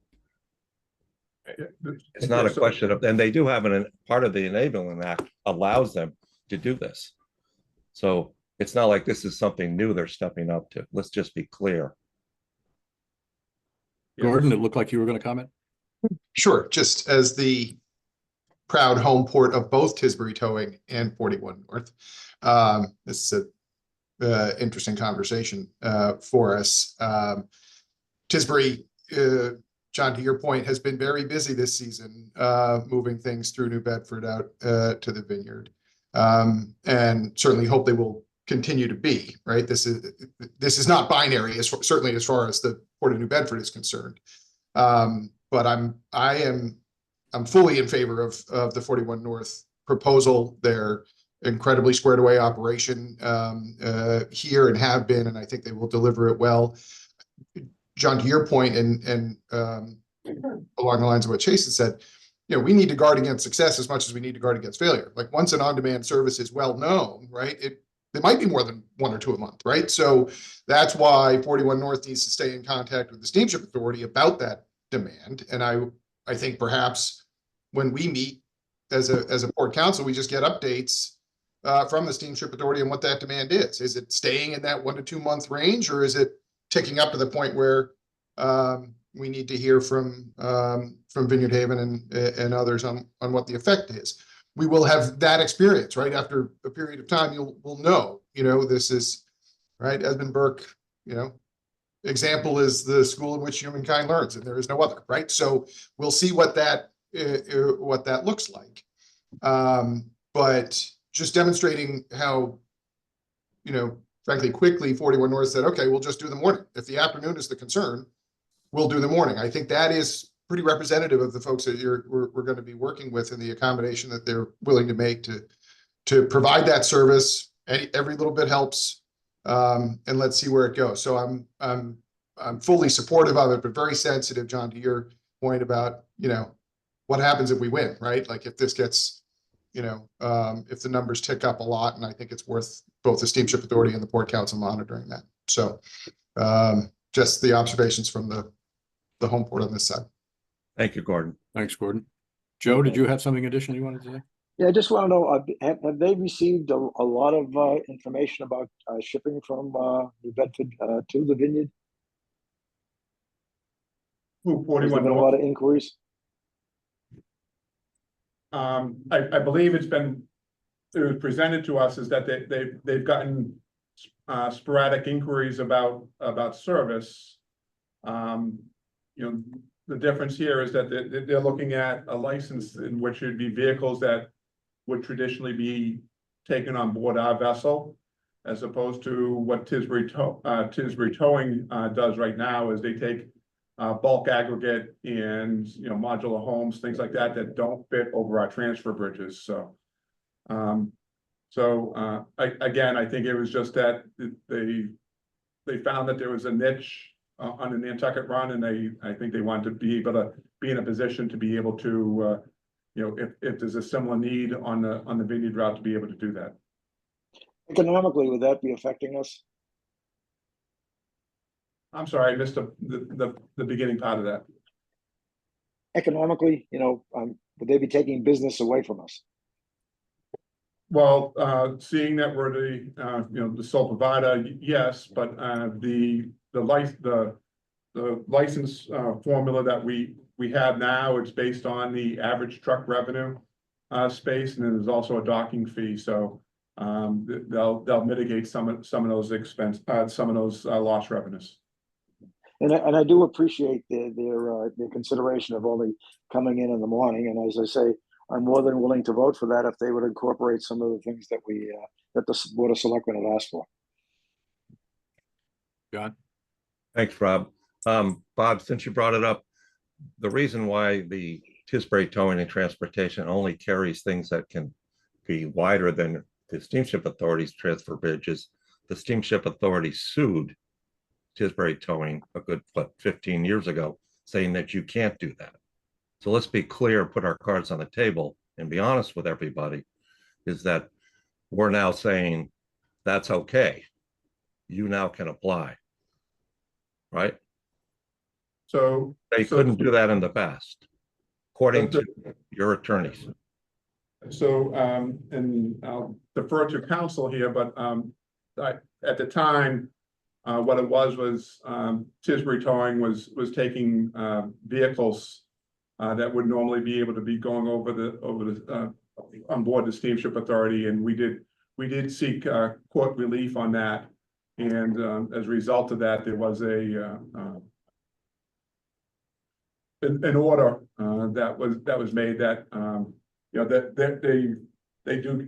It's not a question of, and they do have part of the Enabling Act allows them to do this. So it's not like this is something new they're stepping up to. Let's just be clear. Gordon, it looked like you were going to comment. Sure. Just as the proud home port of both Tisbury Towing and 41 North. This is a interesting conversation for us. Tisbury, John, to your point, has been very busy this season, moving things through New Bedford out to the vineyard. And certainly hope they will continue to be, right? This is not binary, certainly as far as the Port of New Bedford is concerned. But I'm fully in favor of the 41 North proposal. They're incredibly squared away operation here and have been, and I think they will deliver it well. John, to your point, and along the lines of what Chase had said, we need to guard against success as much as we need to guard against failure. Like once an on-demand service is well known, right, it might be more than one or two a month, right? So that's why 41 North needs to stay in contact with the Steamship Authority about that demand. And I think perhaps when we meet as a port council, we just get updates from the Steamship Authority on what that demand is. Is it staying in that 1 to 2 month range, or is it ticking up to the point where we need to hear from Vineyard Haven and others on what the effect is? We will have that experience, right? After a period of time, we'll know, this is right. Esmond Burke, example is the school in which humankind learns, and there is no other, right? So we'll see what that looks like. But just demonstrating how, frankly, quickly 41 North said, okay, we'll just do the morning. If the afternoon is the concern, we'll do the morning. I think that is pretty representative of the folks that we're going to be working with and the accommodation that they're willing to make to provide that service. Every little bit helps, and let's see where it goes. So I'm fully supportive of it, but very sensitive, John, to your point about what happens if we win, right? Like if this gets, if the numbers tick up a lot, and I think it's worth both the Steamship Authority and the Port Council monitoring that. So just the observations from the home port on this side. Thank you, Gordon. Thanks, Gordon. Joe, did you have something additional you wanted to say? Yeah, I just want to know, have they received a lot of information about shipping from New Bedford to the vineyard? Ooh, Has there 41 been a lot of inquiries? I believe it was presented to us is that they've gotten sporadic inquiries about service. The difference here is that they're looking at a license in which it'd be vehicles that would traditionally be taken on board our vessel, as opposed to what Tisbury Towing does right now is they take bulk aggregate and modular homes, things like that don't fit over our transfer bridges. So again, I think it was just that they found that there was a niche on the Nantucket run, and I think they wanted to be able to be in a position to be able to if there's a similar need on the vineyard route, to be able to do that. Economically, would that be affecting us? I'm sorry, I missed the beginning part of that. Economically, would they be taking business away from us? Well, seeing that we're the sole provider, yes, but the license formula that we have now, it's based on the average truck revenue space, and then there's also a docking fee. So they'll mitigate some of those some of those lost revenues. And I do appreciate their consideration of only coming in the morning. And as I say, I'm more than willing to vote for that if they would incorporate some of the things that that the Board of Selectmen have asked for. John? Thanks, Rob. Bob, since you brought it up, the reason why the Tisbury Towing and Transportation only carries things that can be wider than the Steamship Authority's transfer bridges, the Steamship Authority sued Tisbury Towing a good 15 years ago, saying that you can't do that. So let's be clear, put our cards on the table, and be honest with everybody, is that we're now saying that's okay. You now can apply, right? So they couldn't do that in the past, according to your attorneys. So and I'll defer to counsel here, but at the time, what it was Tisbury Towing was taking vehicles that would normally be able to be going over on board the Steamship Authority, and we did seek court relief on that. And as a result of that, there was an order that was made that you know that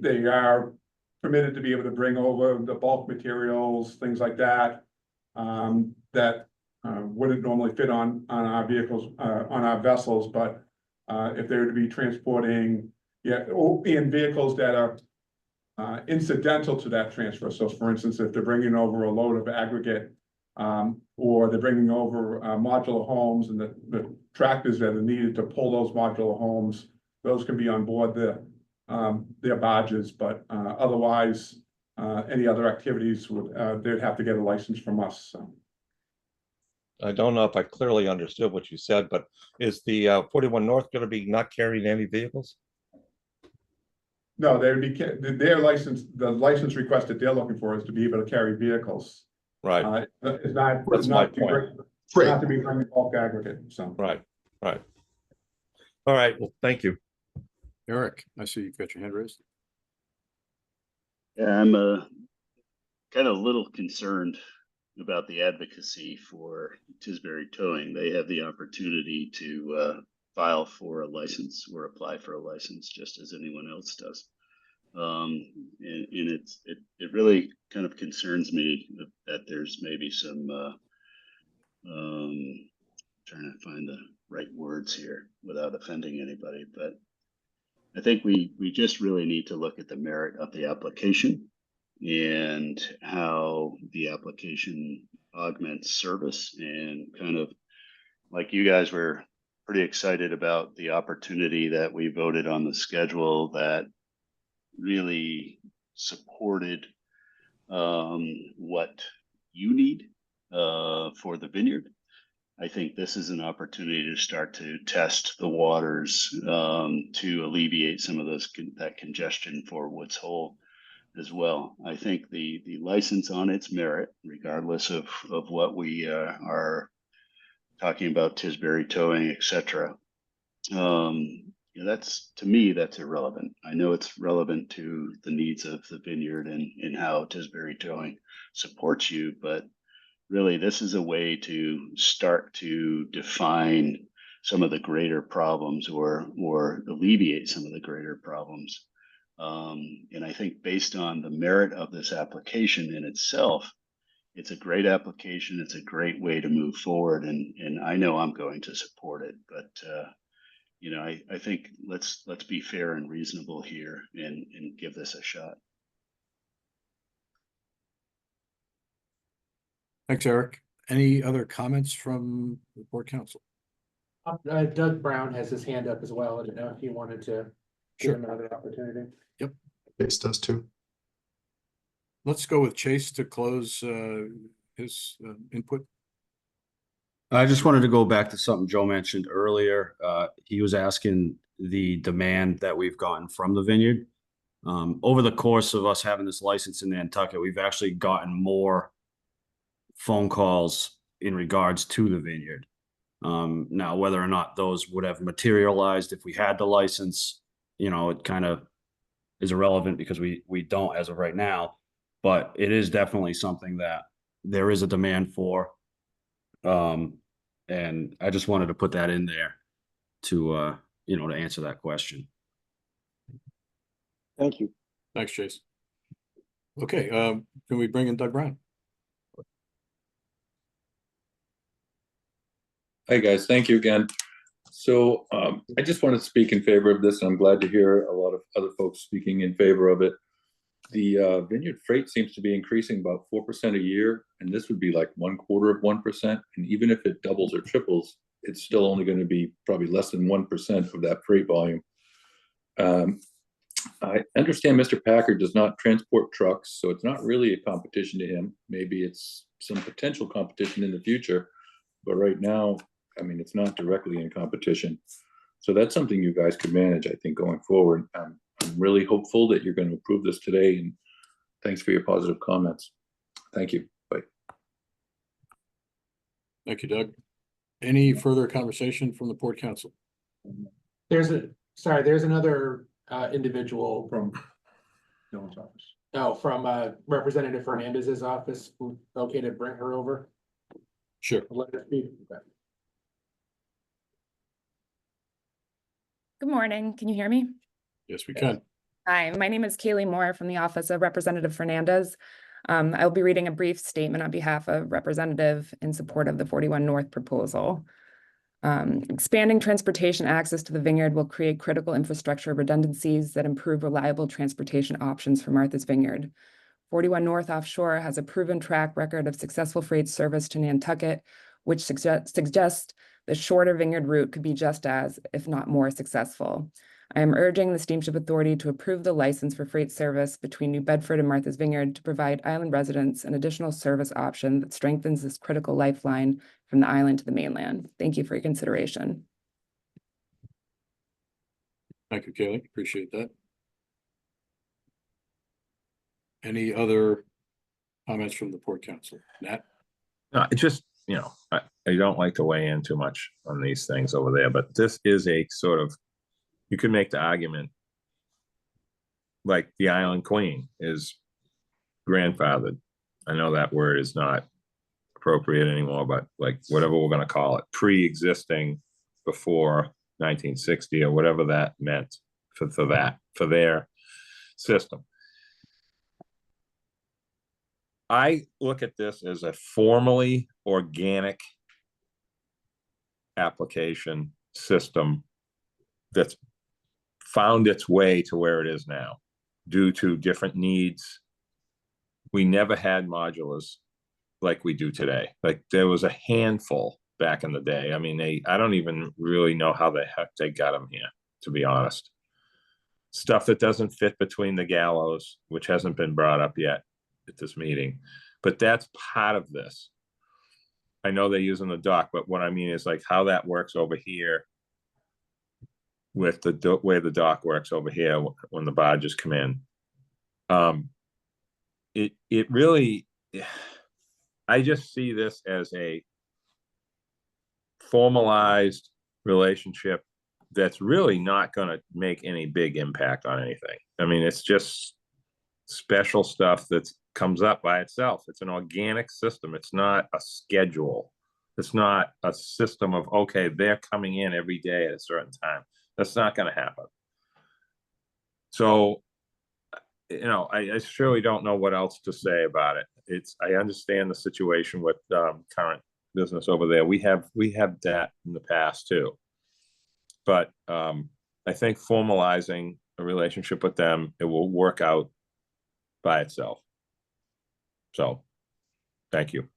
they are permitted to be able to bring over the bulk materials, things like that, that wouldn't normally fit on our vehicles, on our vessels, but if they were to be transporting, in vehicles that are incidental to that transfer. So for instance, if they're bringing over a load of aggregate, or they're bringing over modular homes, and the tractors that are needed to pull those modular homes, those can be on board their barges, but otherwise, any other activities would, they'd have to get a license from us, so. I don't know if I clearly understood what you said, but is the 41 North going to be not carrying any vehicles? No, they would be, their license, the license request that they're looking for is to be able to carry vehicles. Right. It's not. That's my point. Not to be bringing bulk aggregate, so. Right. All right, well, thank you. Eric, I see you've got your hand raised. Yeah, I'm kind of a little concerned about the advocacy for Tisbury Towing. They have the opportunity to file for a license or apply for a license just as anyone else does. And it really kind of concerns me that there's maybe some trying to find the right words here without offending anybody, but I think we just really need to look at the merit of the application and how the application augments service, and kind of like you guys were pretty excited about the opportunity that we voted on the schedule that really supported what you need for the vineyard. I think this is an opportunity to start to test the waters to alleviate some of that congestion for Woods Hole as well. I think the license on its merit, regardless of what we are talking about, Tisbury Towing, etc. That's, to me, that's irrelevant. I know it's relevant to the needs of the vineyard and how Tisbury Towing supports you, but really this is a way to start to define some of the greater problems or alleviate some of the greater problems. And I think based on the merit of this application in itself, it's a great application. It's a great way to move forward. And I know I'm going to support it, but I think let's be fair and reasonable here and give this a shot. Thanks, Eric. Any other comments from the board council? Doug Brown has his hand up as well. I don't know if you wanted to give him another opportunity. Yep. Chase does too. Let's go with Chase to close his input. I just wanted to go back to something Joe mentioned earlier. He was asking the demand that we've gotten from the vineyard. Over the course of us having this license in Nantucket, we've actually gotten more phone calls in regards to the vineyard. Now, whether or not those would have materialized if we had the license, it kind of is irrelevant because we don't as of right now, but it is definitely something that there is a demand for. And I just wanted to put that in there to, to answer that question. Thank you. Thanks, Chase. Okay, can we bring in Doug Brown? Hi, guys. Thank you again. So I just want to speak in favor of this, and I'm glad to hear a lot of other folks speaking in favor of it. The vineyard freight seems to be increasing about 4% a year, and this would be like 1/4 of 1%. And even if it doubles or triples, it's still only going to be probably less than 1% of that freight volume. I understand Mr. Packard does not transport trucks, so it's not really a competition to him. Maybe it's some potential competition in the future, but right now, I mean, it's not directly in competition. So that's something you guys could manage, I think, going forward. I'm really hopeful that you're going to approve this today, and thanks for your positive comments. Thank you. Bye. Thank you, Doug. Any further conversation from the port council? There's another individual From Dylan's office. from Representative Fernandez's office, who, okay to bring her over? Sure. Let her speak. Okay. Good morning. Can you hear me? Yes, we can. Hi, my name is Kaylee Moore from the Office of Representative Fernandez. I'll be reading a brief statement on behalf of Representative in support of the 41 North proposal. Expanding transportation access to the Vineyard will create critical infrastructure redundancies that improve reliable transportation options for Martha's Vineyard. 41 North Offshore has a proven track record of successful freight service to Nantucket, which suggests the shorter Vineyard route could be just as, if not more, successful. I am urging the Steamship Authority to approve the license for freight service between New Bedford and Martha's Vineyard to provide island residents an additional service option that strengthens this critical lifeline from the island to the mainland. Thank you for your consideration. Thank you, Kaylee. Appreciate that. Any other comments from the Port Council? Nat? No, it just, I don't like to weigh in too much on these things over there, but this is a sort of, you could make the argument like the Island Queen is grandfathered. I know that word is not appropriate anymore, but like whatever we're going to call it, pre-existing before 1960 or whatever that meant for their system. I look at this as a formally organic application system that's found its way to where it is now due to different needs. We never had modulars like we do today. Like there was a handful back in the day. I mean, I don't even really know how the heck they got them here, to be honest. Stuff that doesn't fit between the gallows, which hasn't been brought up yet at this meeting, but that's part of this. I know they're using the dock, but what I mean is like how that works over here with the way the dock works over here when the barges come in. It really, I just see this as a formalized relationship that's really not going to make any big impact on anything. I mean, it's just special stuff that comes up by itself. It's an organic system. It's not a schedule. It's not a system of, okay, they're coming in every day at a certain time. That's not going to happen. So, I surely don't know what else to say about it. I understand the situation with current business over there. We have that in the past too. But I think formalizing a relationship with them, it will work out by itself. So, thank you.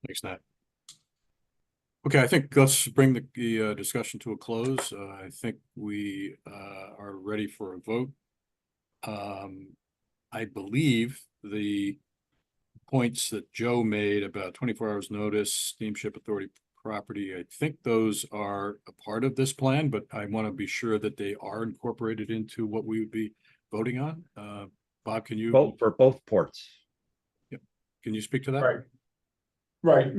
Thanks, Nat. Okay, I think let's bring the discussion to a close. I think we are ready for a vote. I believe the points that Joe made about 24 hours notice, Steamship Authority property, I think those are a part of this plan, but I want to be sure that they are incorporated into what we would be voting on. Bob, can you vote for both ports? Yep. Can you speak to that? Right.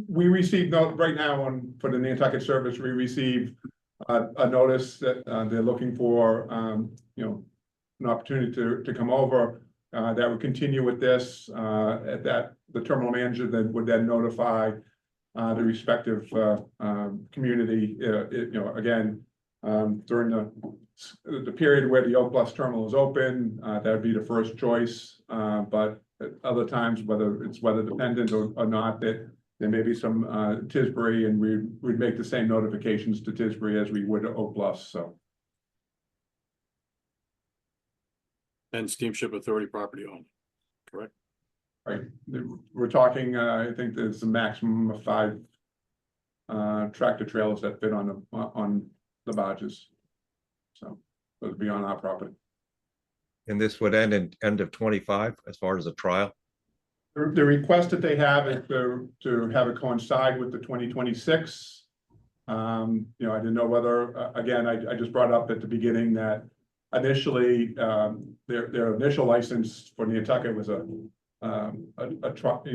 We received right now for the Nantucket service, we receive a notice that they're looking for an opportunity to come over. That would continue with this. At that, the terminal manager then would notify the respective community. Again, during the period where the Oak Bluffs terminal is open, that would be the first choice. But at other times, whether it's weather dependent or not, that there may be some Tisbury, and we'd make the same notifications to Tisbury as we would to Oak Bluffs. So. And Steamship Authority property owned, correct? Right. We're talking, I think there's a maximum of 5 tractor trailers that fit on the barges. So it would be on our property. And this would end in end of 25 as far as a trial? The request that they have is to have it coincide with the 2026. I didn't know whether, again, I just brought up at the beginning that initially, their initial license for Nantucket was a truck,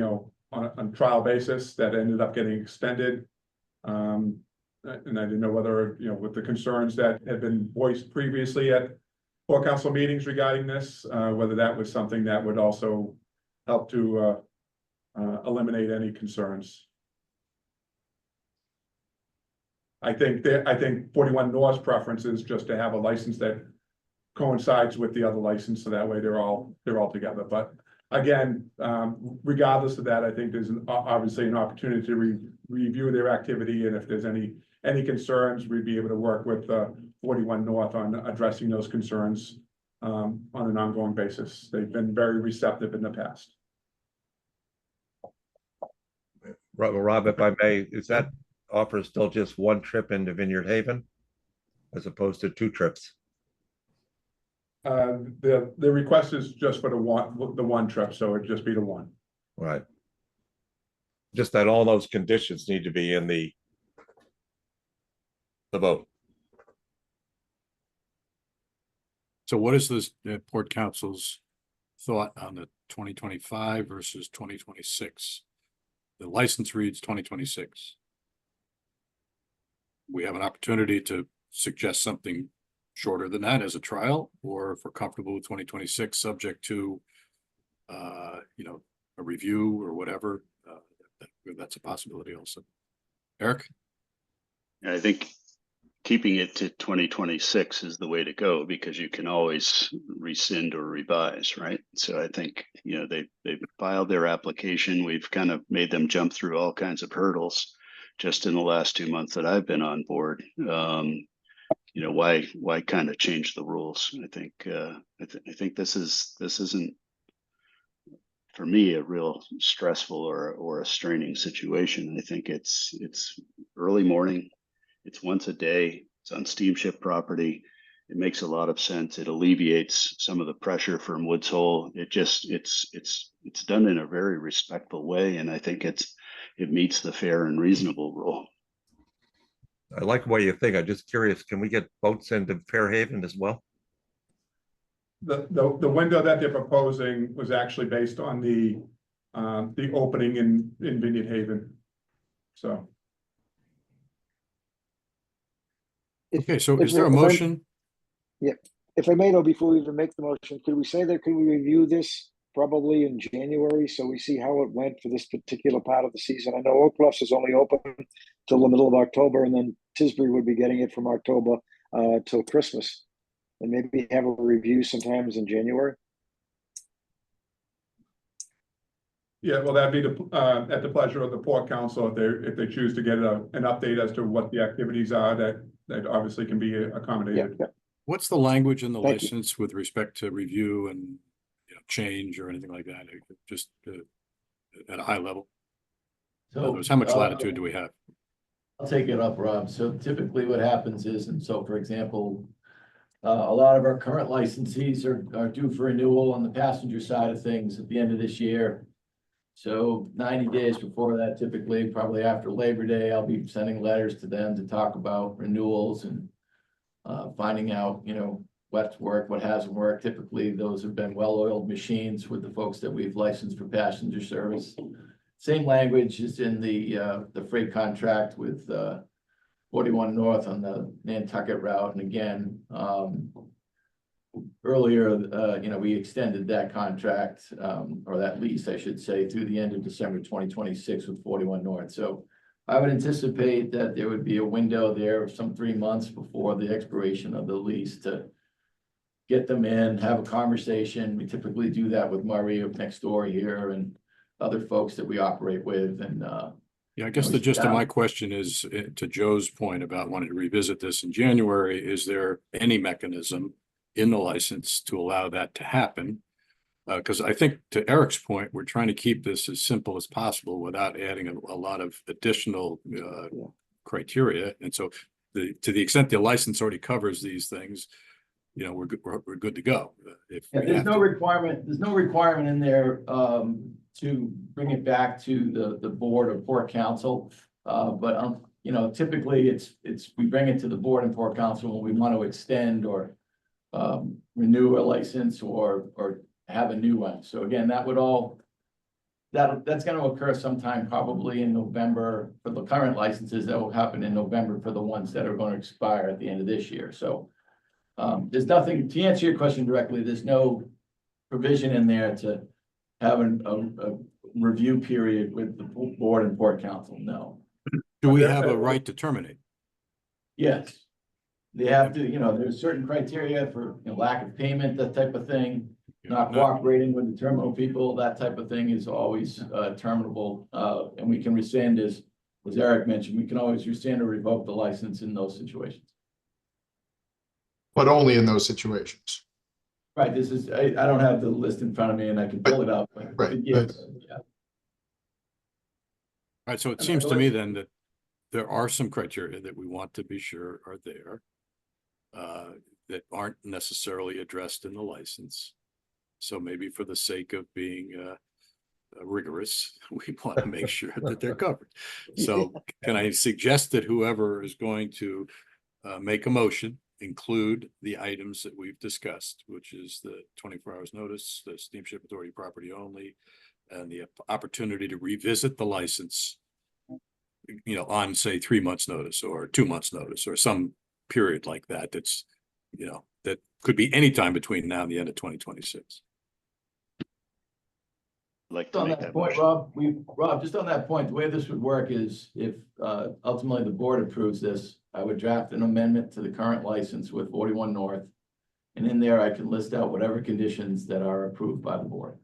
on a trial basis that ended up getting extended. and I didn't know whether, with the concerns that had been voiced previously at Port Council meetings regarding this, whether that was something that would also help to eliminate any concerns. I think 41 North's preference is just to have a license that coincides with the other license, so that way they're all together. But again, regardless of that, I think there's obviously an opportunity to review their activity, and if there's any concerns, we'd be able to work with 41 North on addressing those concerns on an ongoing basis. They've been very receptive in the past. Rob, if I may, is that offer still just one trip into Vineyard Haven as opposed to 2 trips? The request is just for the one trip, so it'd just be the one. Right. Just that all those conditions need to be in the vote. So what is this Port Council's thought on the 2025 versus 2026? The license reads 2026. We have an opportunity to suggest something shorter than that as a trial, or if we're comfortable with 2026, subject to, a review or whatever, that's a possibility also. Eric? I think keeping it to 2026 is the way to go, because you can always rescind or revise, right? So I think, they've filed their application. We've kind of made them jump through all kinds of hurdles just in the last 2 months that I've been on board. Why kind of change the rules? I think this isn't, for me, a real stressful or a straining situation. I think it's early morning. It's once a day. It's on steamship property. It makes a lot of sense. It alleviates some of the pressure from Woods Hole. It's done in a very respectful way, and I think it meets the fair and reasonable rule. I like the way you think. I'm just curious, can we get boats into Fairhaven as well? The window that they're proposing was actually based on the opening in Vineyard Haven. So. Okay, so is there a motion? Yeah, if I may though, before we even make the motion, could we review this probably in January, so we see how it went for this particular part of the season? I know Oak Bluffs is only open till the middle of October, and then Tisbury would be getting it from October till Christmas. And maybe have a review sometimes in January. Yeah, well, that'd be at the pleasure of the Port Council if they choose to get an update as to what the activities are that obviously can be accommodated. Yeah. What's the language in the Thank you. license with respect to review and change or anything like that? Just at a high level. In other words, how much latitude do we have? I'll take it up, Rob. So typically what happens is, and so for example, a lot of our current licensees are due for renewal on the passenger side of things at the end of this year. So 90 days before that, typically, probably after Labor Day, I'll be sending letters to them to talk about renewals and finding out, what's worked, what hasn't worked. Typically, those have been well-oiled machines with the folks that we've licensed for passenger service. Same language is in the freight contract with 41 North on the Nantucket route. And again, earlier, we extended that contract, or that lease, I should say, through the end of December 2026 with 41 North. So I would anticipate that there would be a window there of some 3 months before the expiration of the lease to get them in, have a conversation. We typically do that with Murray up next door here and other folks that we operate with. And yeah, I guess the gist of my question is, to Joe's point about wanting to revisit this in January, is there any mechanism in the license to allow that to happen? Because I think, to Eric's point, we're trying to keep this as simple as possible without adding a lot of additional criteria. And so to the extent the license already covers these things, we're good to go. There's no requirement in there to bring it back to the board or Port Council. But typically we bring it to the board and Port Council when we want to extend or renew a license or have a new one. So again, that would all that's gonna occur sometime probably in November for the current licenses. That will happen in November for the ones that are gonna expire at the end of this year, so. There's nothing, to answer your question directly, there's no provision in there to have a review period with the board and port council, no. Do we have a right to terminate? Yes. They have to, there's certain criteria for lack of payment, that type of thing. Not cooperating with the terminal people, that type of thing is always terminable. And we can rescind, as Eric mentioned, we can always rescind or revoke the license in those situations. But only in those situations. Right, this is, I don't have the list in front of me and I can pull it up. But Right, yes, yeah. All right, so it seems to me then that there are some criteria that we want to be sure are there that aren't necessarily addressed in the license. So maybe for the sake of being rigorous, we want to make sure that they're covered. So can I suggest that whoever is going to make a motion include the items that we've discussed, which is the 24 hours notice, the steamship authority property only, and the opportunity to revisit the license, on say 3 months notice or 2 months notice or some period like that. That's, that could be any time between now and the end of 2026. Like Just on that point, Rob, just on that point, the way this would work is if ultimately the board approves this, I would draft an amendment to the current license with 41 North. And in there, I can list out whatever conditions that are approved by the board.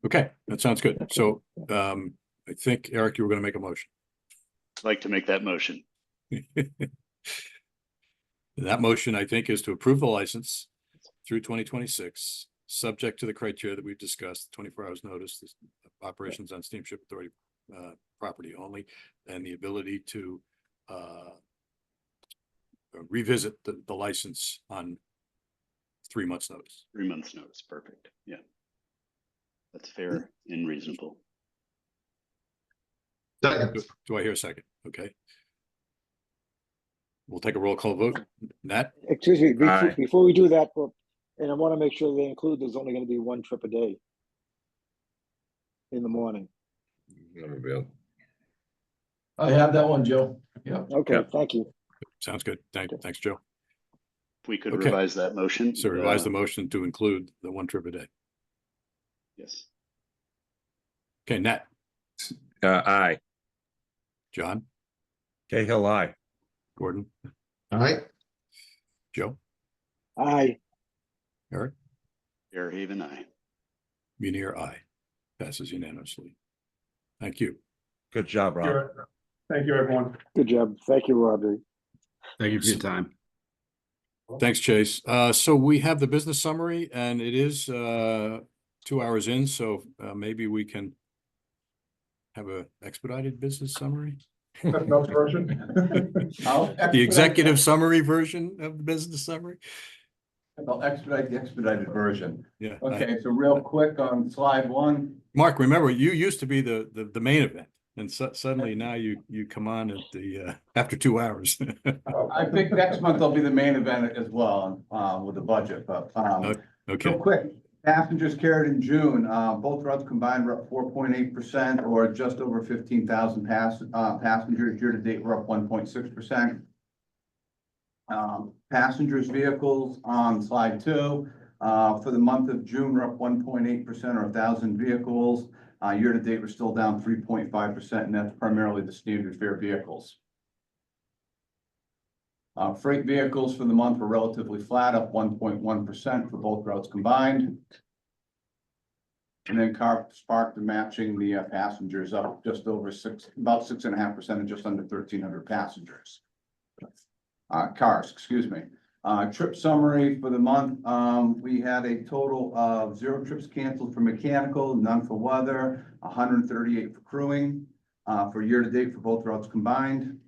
Okay, that sounds good. So I think, Eric, you were going to make a motion. I'd like to make that motion. That motion, I think, is to approve the license through 2026, subject to the criteria that we've discussed, 24 hours notice, operations on steamship authority property only, and the ability to revisit the license on 3 months notice. 3 months notice, perfect, yeah. That's fair and reasonable. Do I hear a second? Okay. We'll take a roll call vote. Nat? Excuse me, Aye. before we do that, and I want to make sure they include, there's only going to be one trip a day in the morning. I have that one, Joe. Yeah. Okay, thank you. Sounds good. Thanks, Joe. If we could Okay. revise that motion. So revise the motion to include the 1 trip a day. Yes. Okay, Nat, Aye. John, Cahill, aye. Gordon, All right, Joe, Aye. Eric, Fairhaven, aye. Munir, aye. Passes unanimously. Thank you. Good job, Rob. Thank you, everyone. Good job. Thank you, Robbie. Thank you for your time. Thanks, Chase. So we have the business summary and it is 2 hours in, so maybe we can have a expedited business summary. Notes version. The executive summary version of the business summary. I'll expedite the expedited version. Yeah. Okay, so real quick on slide 1. Mark, remember, you used to be the main event, and suddenly now you come on at the after 2 hours. I think next month will be the main event as well, with the budget, but, Okay. real quick, passengers carried in June, both routes combined were up 4.8% or just over 15,000 passengers. Year to date, we're up 1.6%. Passengers vehicles on slide 2, for the month of June, we're up 1.8% or 1,000 vehicles. Year to date, we're still down 3.5%, and that's primarily the standard fare vehicles. Freight vehicles for the month were relatively flat, up 1.1% for both routes combined. And then cars parked and matching the passengers up just over about 6.5% and just under 1,300 passengers. Cars, excuse me. Trip summary for the month, we had a total of 0 trips canceled for mechanical, none for weather, 138 for crewing, for year to date for both routes combined.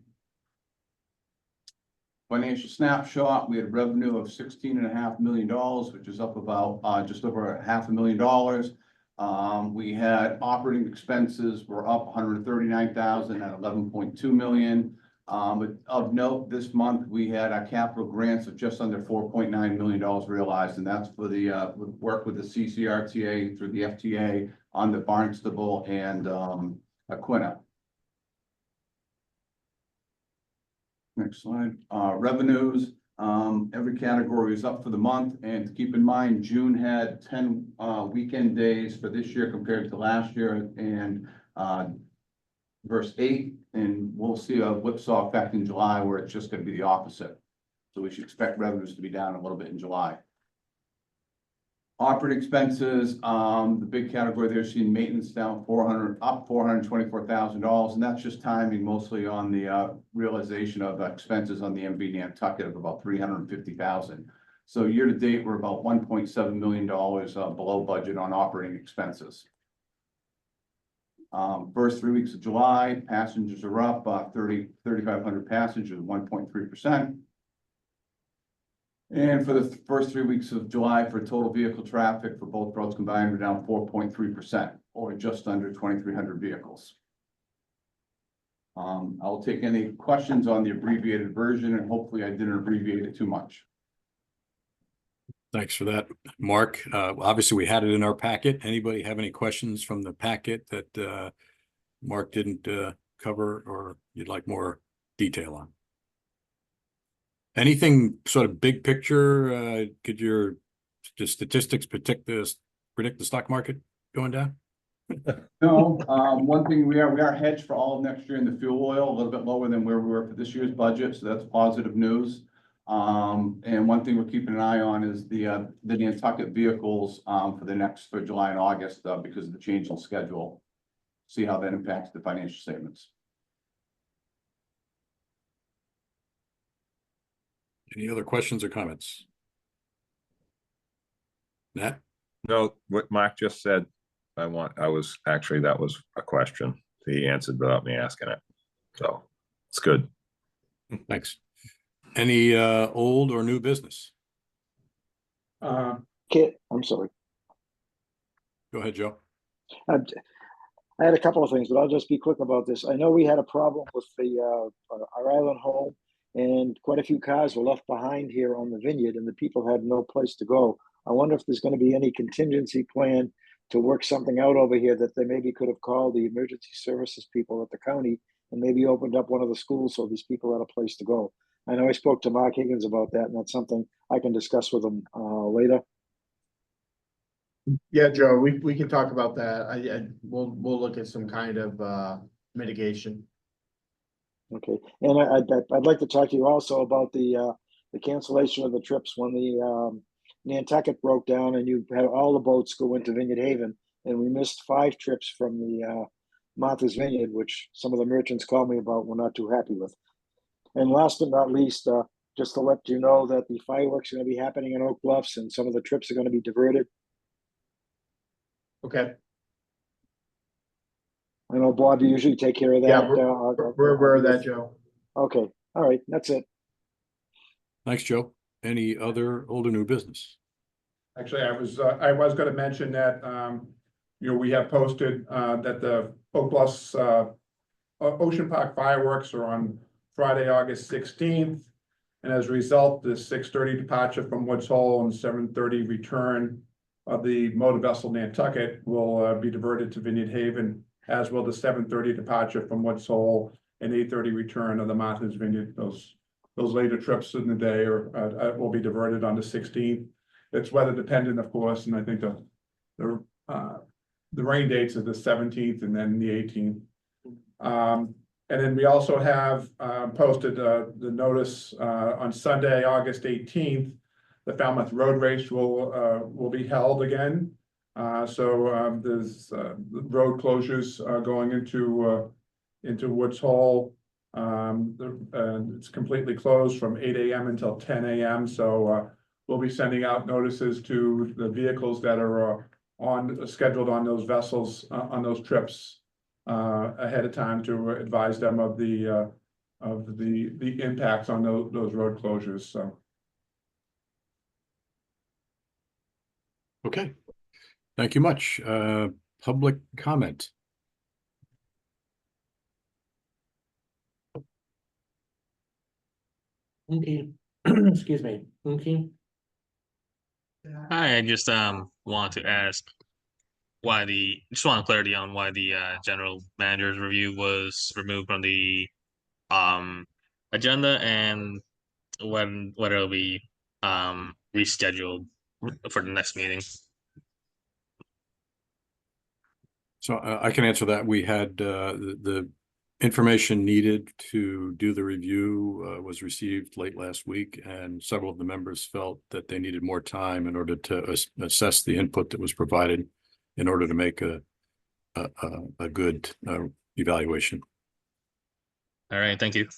Financial snapshot, we had revenue of $16.5 million, which is up about just over $500,000. We had operating expenses were up $139,000 at $11.2 million. But of note, this month, we had our capital grants of just under $4.9 million realized, and that's for the work with the CCRTA through the FTA on the Barnstable and Aquina. Next slide, revenues, every category is up for the month, and keep in mind, June had 10 weekend days for this year compared to last year, and verse 8, and we'll see a whipsaw effect in July where it's just gonna be the opposite. So we should expect revenues to be down a little bit in July. Operating expenses, the big category there, seeing maintenance down $424,000, and that's just timing mostly on the realization of expenses on the MV Nantucket of about $350,000. So year to date, we're about $1.7 million below budget on operating expenses. First 3 weeks of July, passengers are up 3,500 passengers, 1.3%. And for the first 3 weeks of July, for total vehicle traffic for both roads combined, we're down 4.3%, or just under 2,300 vehicles. I'll take any questions on the abbreviated version, and hopefully I didn't abbreviate it too much. Thanks for that, Mark. Obviously, we had it in our packet. Anybody have any questions from the packet that Mark didn't cover or you'd like more detail on? Anything sort of big picture? Could your statistics predict the stock market going down? No, one thing, we are hedged for all of next year in the fuel oil, a little bit lower than where we were for this year's budget, so that's positive news. And one thing we're keeping an eye on is the Nantucket vehicles for July and August because of the change in schedule. See how that impacts the financial statements. Any other questions or comments? Nat? No, what Mark just said, that was a question. He answered without me asking it. So it's good. Thanks. Any old or new business? Kit, I'm sorry. Go ahead, Joe. I had a couple of things, but I'll just be quick about this. I know we had a problem with our island home, and quite a few cars were left behind here on the vineyard, and the people had no place to go. I wonder if there's going to be any contingency plan to work something out over here that they maybe could have called the emergency services people at the county and maybe opened up one of the schools so these people had a place to go. I know I spoke to Mark Higgins about that, and that's something I can discuss with him later. Yeah, Joe, we can talk about that. We'll look at some kind of mitigation. Okay, and I'd like to talk to you also about the cancellation of the trips when the Nantucket broke down and you had all the boats go into Vineyard Haven, and we missed 5 trips from the Martha's Vineyard, which some of the merchants called me about. We're not too happy with. And last but not least, just to let you know that the fireworks are going to be happening in Oak Bluffs, and some of the trips are going to be diverted. Okay. I know, Bob, you usually take care of that. Yeah, we're aware of that, Joe. Okay, all right, that's it. Thanks, Joe. Any other old or new business? Actually, I was going to mention that, we have posted that the Oak Bluffs Ocean Park fireworks are on Friday, August 16th. And as a result, the 6:30 departure from Woods Hole and 7:30 return of the motor vessel Nantucket will be diverted to Vineyard Haven, as will the 7:30 departure from Woods Hole and 8:30 return of the Martha's Vineyard. Those later trips in the day will be diverted on the 16th. It's weather dependent, of course, and I think the rain dates are the 17th and then the 18th. And then we also have posted the notice on Sunday, August 18th. The Falmouth Road Race will be held again. So there's road closures going into Woods Hole. It's completely closed from 8 a.m. until 10 a.m. So we'll be sending out notices to the vehicles that are scheduled on those vessels on those trips ahead of time to advise them of the impacts on those road closures. So. Okay, thank you much. Public comment. Okay. Excuse me. Okay. Hi, I just want to ask, just want clarity on why the general manager's review was removed from the agenda and whether it'll be rescheduled for the next meeting. So I can answer that. We had the information needed to do the review was received late last week, and several of the members felt that they needed more time in order to assess the input that was provided in order to make a good evaluation. All right, thank you.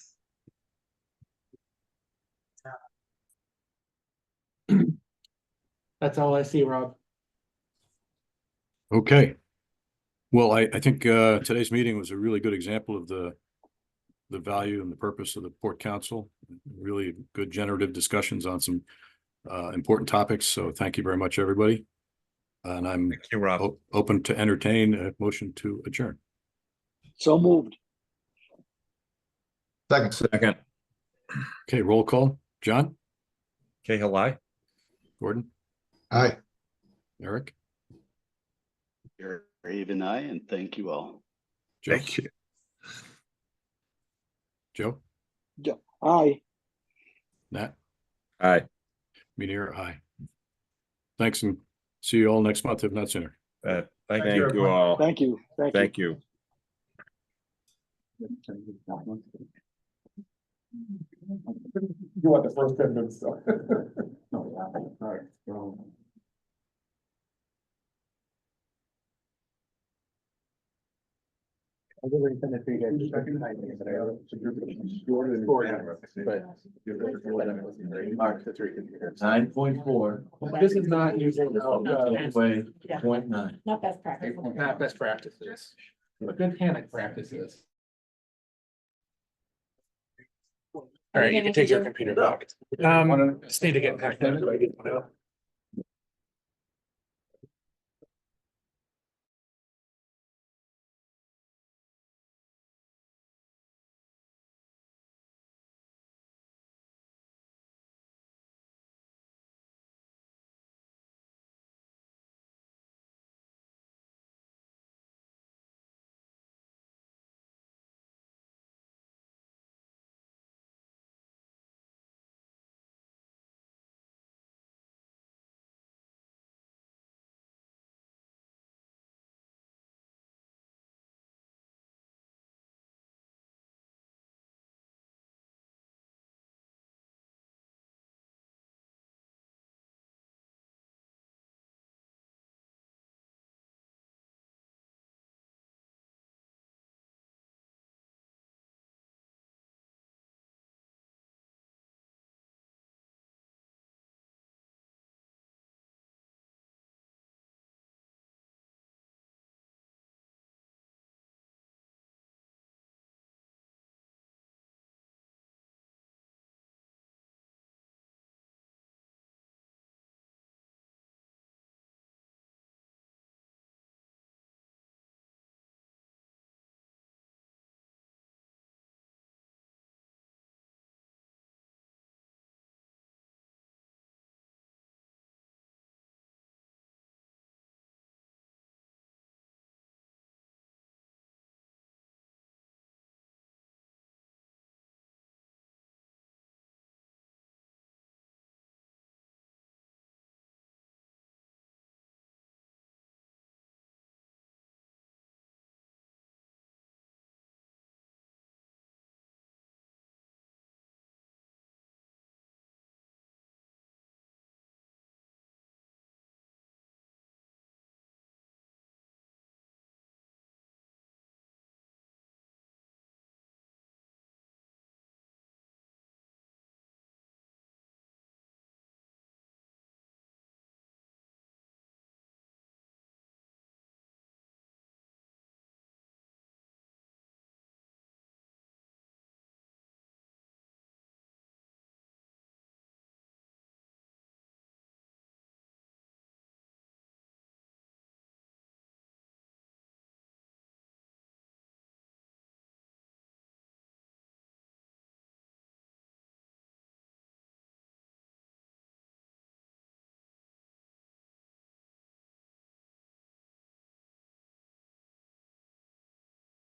That's all I see, Rob. Okay. Well, I think today's meeting was a really good example of the value and the purpose of the Port Council. Really good generative discussions on some important topics. So thank you very much, everybody. And I'm Thank you, Rob. Open to entertain a motion to adjourn. So moved. Second. Okay, roll call. John? Cahill, aye. Gordon? Aye. Eric? Raven, I, and thank you all. Joe? Thank you. Joe? Aye. Nat? Aye. Menear? Aye. Thanks, and see you all next month, if not sooner. Thank Thank you. you all. Thank you. Thank you. You want the first 10 minutes, so. All right. Mark, that's right. 9.4. This is not using. Way, 0.9. Not best practice. Not best practices, but good panic practices. All right, you can take your computer back. Just need to get back there.